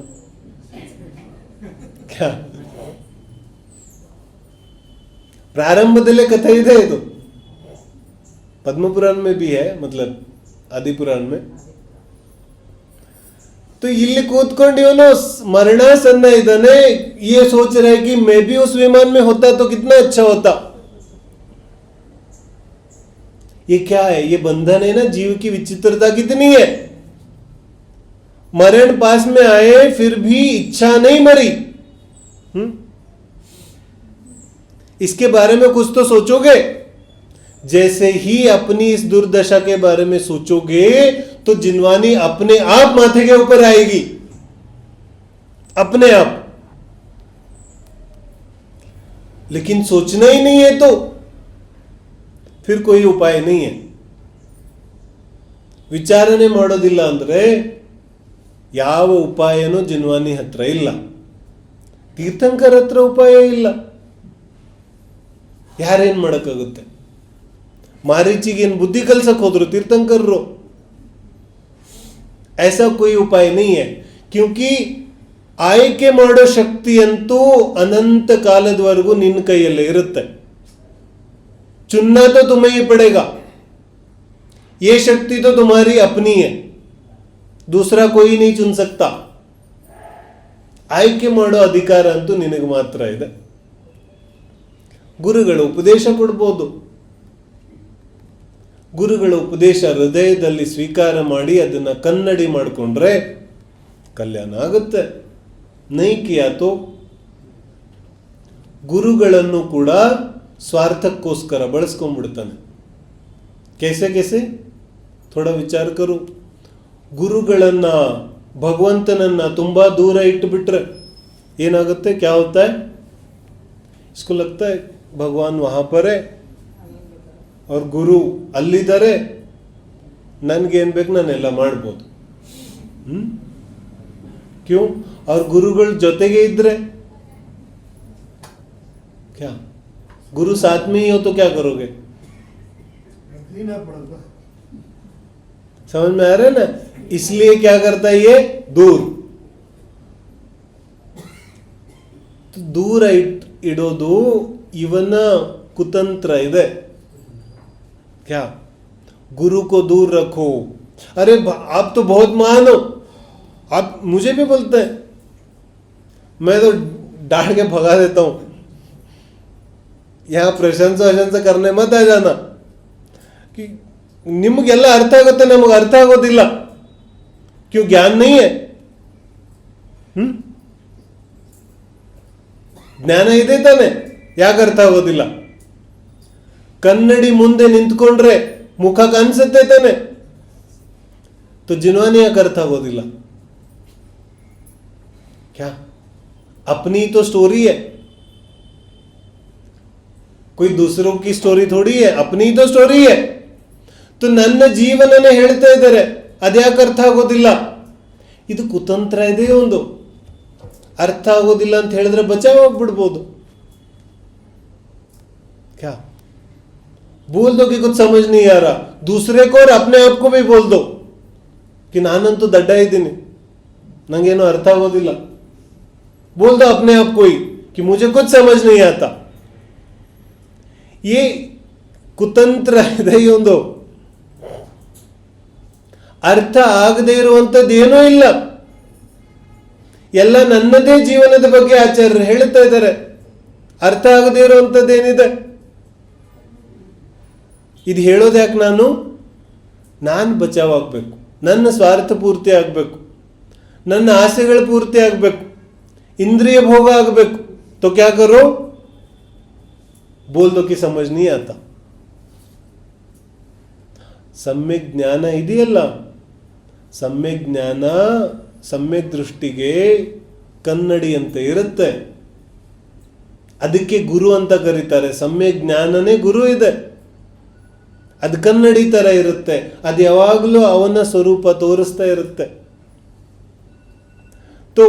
ಪ್ರಾರಂಭದಲ್ಲೇ ಕಥೆ ಇದೆ ಇದು. पद्म पुराण में भी है, मतलब आदि पुराण में. तो ಇಲ್ಲಿ ಕೂತ್ಕೊಂಡು ಇವನು ಮರಣಾಸನ್ನ ಇದ್ದಾನೆ. ये सोच रहा है कि मैं भी उस विमान में होता तो कितना अच्छा होता. ये क्या है? ये बंधन है ना, जीव की विचित्रता कितनी है. मरण पास में आए फिर भी इच्छा नहीं मरी. इसके बारे में कुछ तो सोचोगे. जैसे ही अपनी इस दुर्दशा के बारे में सोचोगे तो जिनवानी अपने आप माथे के ऊपर आएगी, अपने आप. लेकिन सोचना ही नहीं है तो फिर कोई उपाय नहीं है. ವಿಚಾರಣೆ ಮಾಡೋದಿಲ್ಲ ಅಂದ್ರೆ ಯಾವ ಉಪಾಯನೂ ಜಿನ್ವಾನಿ ಹತ್ರ ಇಲ್ಲ, ತೀರ್ಥಂಕರ ಹತ್ರ ಉಪಾಯ ಇಲ್ಲ. ಯಾರೇನ್ ಮಾಡಕ್ಕಾಗುತ್ತೆ? ಮಾರೀಚಿಗೇನು ಬುದ್ಧಿ ಕಲ್ಸಕ್ ಹೋದ್ರು ತೀರ್ಥಂಕರರು? ऐसा कोई उपाय नहीं है, क्योंकि ಆಯ್ಕೆ ಮಾಡೋ ಶಕ್ತಿಯಂತೂ ಅನಂತ ಕಾಲದವರೆಗೂ ನಿನ್ನ ಕೈಯಲ್ಲೇ ಇರುತ್ತೆ. चुनना तो तुम्हें ही पड़ेगा, ये शक्ति तो तुम्हारी अपनी है, दूसरा कोई नहीं चुन सकता. ಆಯ್ಕೆ ಮಾಡೋ ಅಧಿಕಾರ ಅಂತೂ ನಿನಗೆ ಮಾತ್ರ ಇದೆ. ಗುರುಗಳು ಉಪದೇಶ ಕೊಡ್ಬೋದು, ಗುರುಗಳ ಉಪದೇಶ ಹೃದಯದಲ್ಲಿ ಸ್ವೀಕಾರ ಮಾಡಿ ಅದನ್ನ ಕನ್ನಡಿ ಮಾಡಿಕೊಂಡ್ರೆ ಕಲ್ಯಾಣ ಆಗುತ್ತೆ. ನೈಕಿಯಾತೋ ಗುರುಗಳನ್ನು ಕೂಡ ಸ್ವಾರ್ಥಕ್ಕೋಸ್ಕರ ಬಳಸ್ಕೊಂಡ್ಬಿಡ್ತಾನೆ. कैसे कैसे ಥೋड़ा ವಿಚಾರ ಕರು. ಗುರುಗಳನ್ನ ಭಗವಂತನನ್ನ ತುಂಬಾ ದೂರ ಇಟ್ಟುಬಿಟ್ರೆ ಏನಾಗುತ್ತೆ? क्या होता है? इसको लगता है भगवान वहां पर है और ಗುರು ಅಲ್ಲಿದ್ದಾರೆ, ನನ್ಗೇನ್ ಬೇಕು ನಾನೆಲ್ಲ ಮಾಡ್ಬೋದು. ಕ್ಯೂ? ಅವ್ರ ಗುರುಗಳ ಜೊತೆಗೆ ಇದ್ರೆ क्या? गुरु साथ में ही हो तो क्या करोगे? समझ में आ रहा है ना? इसलिए क्या करता है ये? दूर ದೂರ ಇಡೋದು ಇವನ ಕುತಂತ್ರ ಇದೆ. क्या? गुरु को दूर रखो. अरे आप तो बहुत महान हो, आप मुझे भी बोलते हैं, मैं तो डांट के भगा देता हूं. यहाँ ಪ್ರಶಂಸೆ करने मत आ जाना कि ನಿಮಗೆಲ್ಲ ಅರ್ಥ ಆಗುತ್ತೆ, ನಮಗೆ ಅರ್ಥ ಆಗೋದಿಲ್ಲ. क्यों? ज्ञान नहीं है. ಜ್ಞಾನ ಇದೆ ತಾನೆ, ಯಾಕೆ ಅರ್ಥ ಆಗೋದಿಲ್ಲ? ಕನ್ನಡಿ ಮುಂದೆ ನಿಂತ್ಕೊಂಡ್ರೆ ಮುಖ ಕಾಣಿಸುತ್ತೆ ತಾನೆ, तो जिन्वानी याक अर्थ आಗೋದಿಲ್ಲ? क्या? अपनी तो स्टोरी है, कोई दूसरों की स्टोरी थोड़ी है, अपनी तो स्टोरी है. तो ನನ್ನ ಜೀವನನೇ ಹೇಳ್ತಾ ಇದ್ದಾರೆ, ಅದ್ಯಾಕೆ ಅರ್ಥ ಆಗೋದಿಲ್ಲ? ಇದು ಕುತಂತ್ರ ಇದೆ. ಒಂದು ಅರ್ಥ ಆಗೋದಿಲ್ಲ ಅಂತ ಹೇಳಿದ್ರೆ ಬಚಾವ್ ಆಗ್ಬಿಡ್ಬೋದು. क्या? बोल दो कि कुछ समझ नहीं आ रहा, दूसरे को और अपने आप को भी बोल दो कि ನಾನಂತೂ ದಡ್ಡ ಇದ್ದೀನಿ, ನಂಗೇನು ಅರ್ಥ ಆಗೋದಿಲ್ಲ. बोल दो अपने आप को ही कि मुझे कुछ समझ नहीं आता. ये ಕುತಂತ್ರ ಇದೆ. ಈ ಒಂದು ಅರ್ಥ ಆಗದೆ ಇರುವಂತದ್ದು ಏನೂ ಇಲ್ಲ. ಎಲ್ಲ ನನ್ನದೇ ಜೀವನದ ಬಗ್ಗೆ ಆಚಾರ್ಯರು ಹೇಳ್ತಾ ಇದ್ದಾರೆ. ಅರ್ಥ ಆಗದೆ ಇರುವಂತದ್ದು ಏನಿದೆ? ಇದು ಹೇಳೋದು ಯಾಕೆ? ನಾನು ಬಚಾವ್ ಆಗ್ಬೇಕು, ನನ್ನ ಸ್ವಾರ್ಥ ಪೂರ್ತಿ ಆಗಬೇಕು, ನನ್ನ ಆಸೆಗಳು ಪೂರ್ತಿ ಆಗಬೇಕು, ಇಂದ್ರಿಯ ಭೋಗ ಆಗಬೇಕು. तो क्या करो? बोल दो कि समझ नहीं आता. सम्यक ಜ್ಞಾನ ಇದೆಯಲ್ಲ, ಸಮ್ಯಕ್ ಜ್ಞಾನ ಸಮ್ಯಕ್ ದೃಷ್ಟಿಗೆ ಕನ್ನಡಿ ಅಂತ ಇರುತ್ತೆ. ಅದಕ್ಕೆ ಗುರು ಅಂತ ಕರೀತಾರೆ. ಸಮ್ಯಕ್ ಜ್ಞಾನನೇ ಗುರು ಇದೆ, ಅದು ಕನ್ನಡಿ ತರ ಇರುತ್ತೆ. ಅದು ಯಾವಾಗಲೂ ಅವನ ಸ್ವರೂಪ ತೋರಿಸ್ತಾ ಇರುತ್ತೆ. तो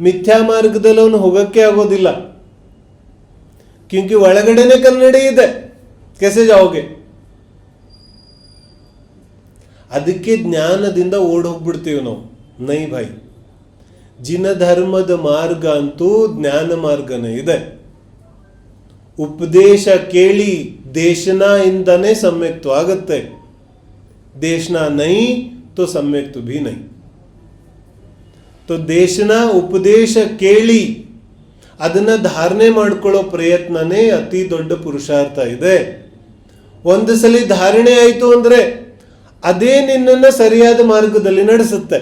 ಮಿಥ್ಯಾ ಮಾರ್ಗದಲ್ಲಿ ಅವನು ಹೋಗಕ್ಕೆ ಆಗೋದಿಲ್ಲ, ಕ್ಯೂಂಕಿ ಒಳಗಡೆನೆ ಕನ್ನಡಿ ಇದೆ. कैसे जाओगे? ಅದಕ್ಕೆ ಜ್ಞಾನದಿಂದ ಓಡ್ ಹೋಗ್ಬಿಡ್ತೀವಿ ನಾವು. ನೈ ಭಾಯ್, ಜಿನ ಧರ್ಮದ ಮಾರ್ಗ ಅಂತೂ ಜ್ಞಾನ ಮಾರ್ಗನೇ ಇದೆ. ಉಪದೇಶ ಕೇಳಿ ದೇಶನ ಇಂದನೇ ಸಮ್ಯಕ್ತು ಆಗುತ್ತೆ. ದೇಶನ ನೈ ತೋ ಸಮ್ಯಕ್ತು ಭೀ ನೈ. तो ದೇಶನ ಉಪದೇಶ ಕೇಳಿ ಅದನ್ನ ಧಾರಣೆ ಮಾಡ್ಕೊಳ್ಳೋ ಪ್ರಯತ್ನನೇ ಅತಿ ದೊಡ್ಡ ಪುರುಷಾರ್ಥ ಇದೆ. ಒಂದು ಸಲ ಧಾರಣೆ ಆಯಿತು ಅಂದ್ರೆ ಅದೇ ನಿನ್ನನ್ನು ಸರಿಯಾದ ಮಾರ್ಗದಲ್ಲಿ ನಡೆಸುತ್ತೆ.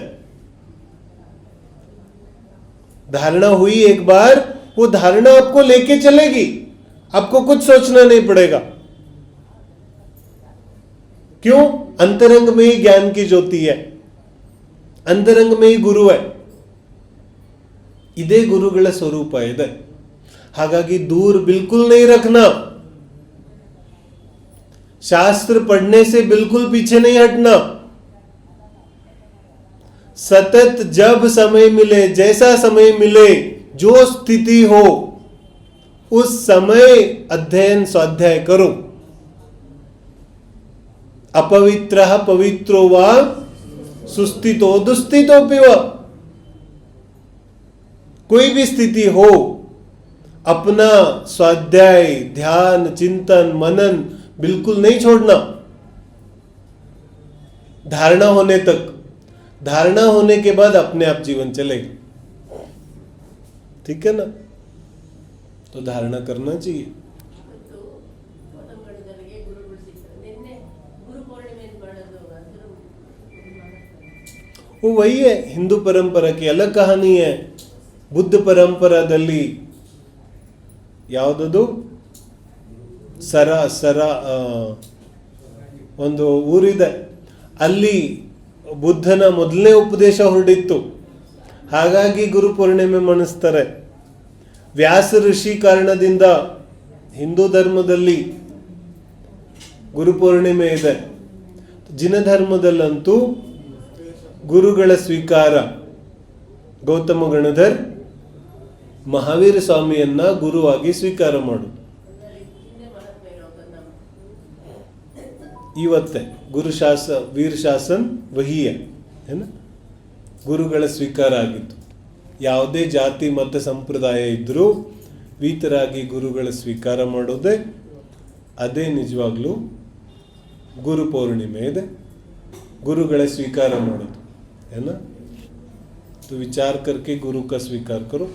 धारणा हुई एक बार, वो धारणा आपको लेके चलेगी, आपको कुछ सोचना नहीं पड़ेगा. क्यों? अंतरंग में ही ज्ञान की ज्योति है, अंतरंग में ही गुरु है. ಇದೇ ಗುರುಗಳ ಸ್ವರೂಪ ಇದೆ. ಹಾಗಾಗಿ दूर बिल्कुल नहीं रखना, शास्त्र पढ़ने से बिल्कुल पीछे नहीं हटना. सतत जब समय मिले, जैसा समय मिले, जो स्थिति हो उस समय अध्ययन स्वाध्याय करो। अपवित्रः पवित्रो वा सुस्थितो दुस्थितोऽपि वा। कोई भी स्थिति हो, अपना स्वाध्याय, ध्यान, चिंतन, मनन बिल्कुल नहीं छोड़ना धारणा होने तक। धारणा होने के बाद अपने आप जीवन चलेगा। ठीक है ना? तो धारणा करना चाहिए। वो वही है, ಹಿಂದೂ ಪರಂಪರೆ की अलग कहानी है। ಬುದ್ಧ ಪರಂಪರಾದಲ್ಲಿ ಯಾವುದದು ಒಂದು ಊರಿದೆ, ಅಲ್ಲಿ ಬುದ್ಧನ ಮೊದಲನೇ ಉಪದೇಶ ಹೊರಡಿತ್ತು, ಹಾಗಾಗಿ ಗುರು ಪೂರ್ಣಿಮೆ ಮಣಿಸ್ತಾರೆ. ವ್ಯಾಸ ಋಷಿ ಕಾರಣದಿಂದ ಹಿಂದೂ ಧರ್ಮದಲ್ಲಿ ಗುರು ಪೂರ್ಣಿಮೆ ಇದೆ. ಜಿನ ಧರ್ಮದಲ್ಲಂತೂ ಗುರುಗಳ ಸ್ವೀಕಾರ. ಗೌತಮ ಗಣಧರ್ ಮಹಾವೀರ ಸ್ವಾಮಿಯನ್ನ ಗುರುವಾಗಿ ಸ್ವೀಕಾರ ಮಾಡು. ಇವತ್ತೇ ವೀರ ಶಾಸನ್ ವಹಿಯ ಏನ ಗುರುಗಳ ಸ್ವೀಕಾರ ಆಗಿತ್ತು. ಯಾವುದೇ ಜಾತಿ ಮತ ಸಂಪ್ರದಾಯ ಇದ್ರೂ ವೀತರಾಗಿ ಗುರುಗಳ ಸ್ವೀಕಾರ ಮಾಡೋದೇ ಅದೇ ನಿಜವಾಗ್ಲೂ ಗುರು ಪೌರ್ಣಿಮೆ ಇದೆ. ಗುರುಗಳ ಸ್ವೀಕಾರ ಮಾಡೋದು है ना। तो विचार करके गुरु का स्वीकार करो।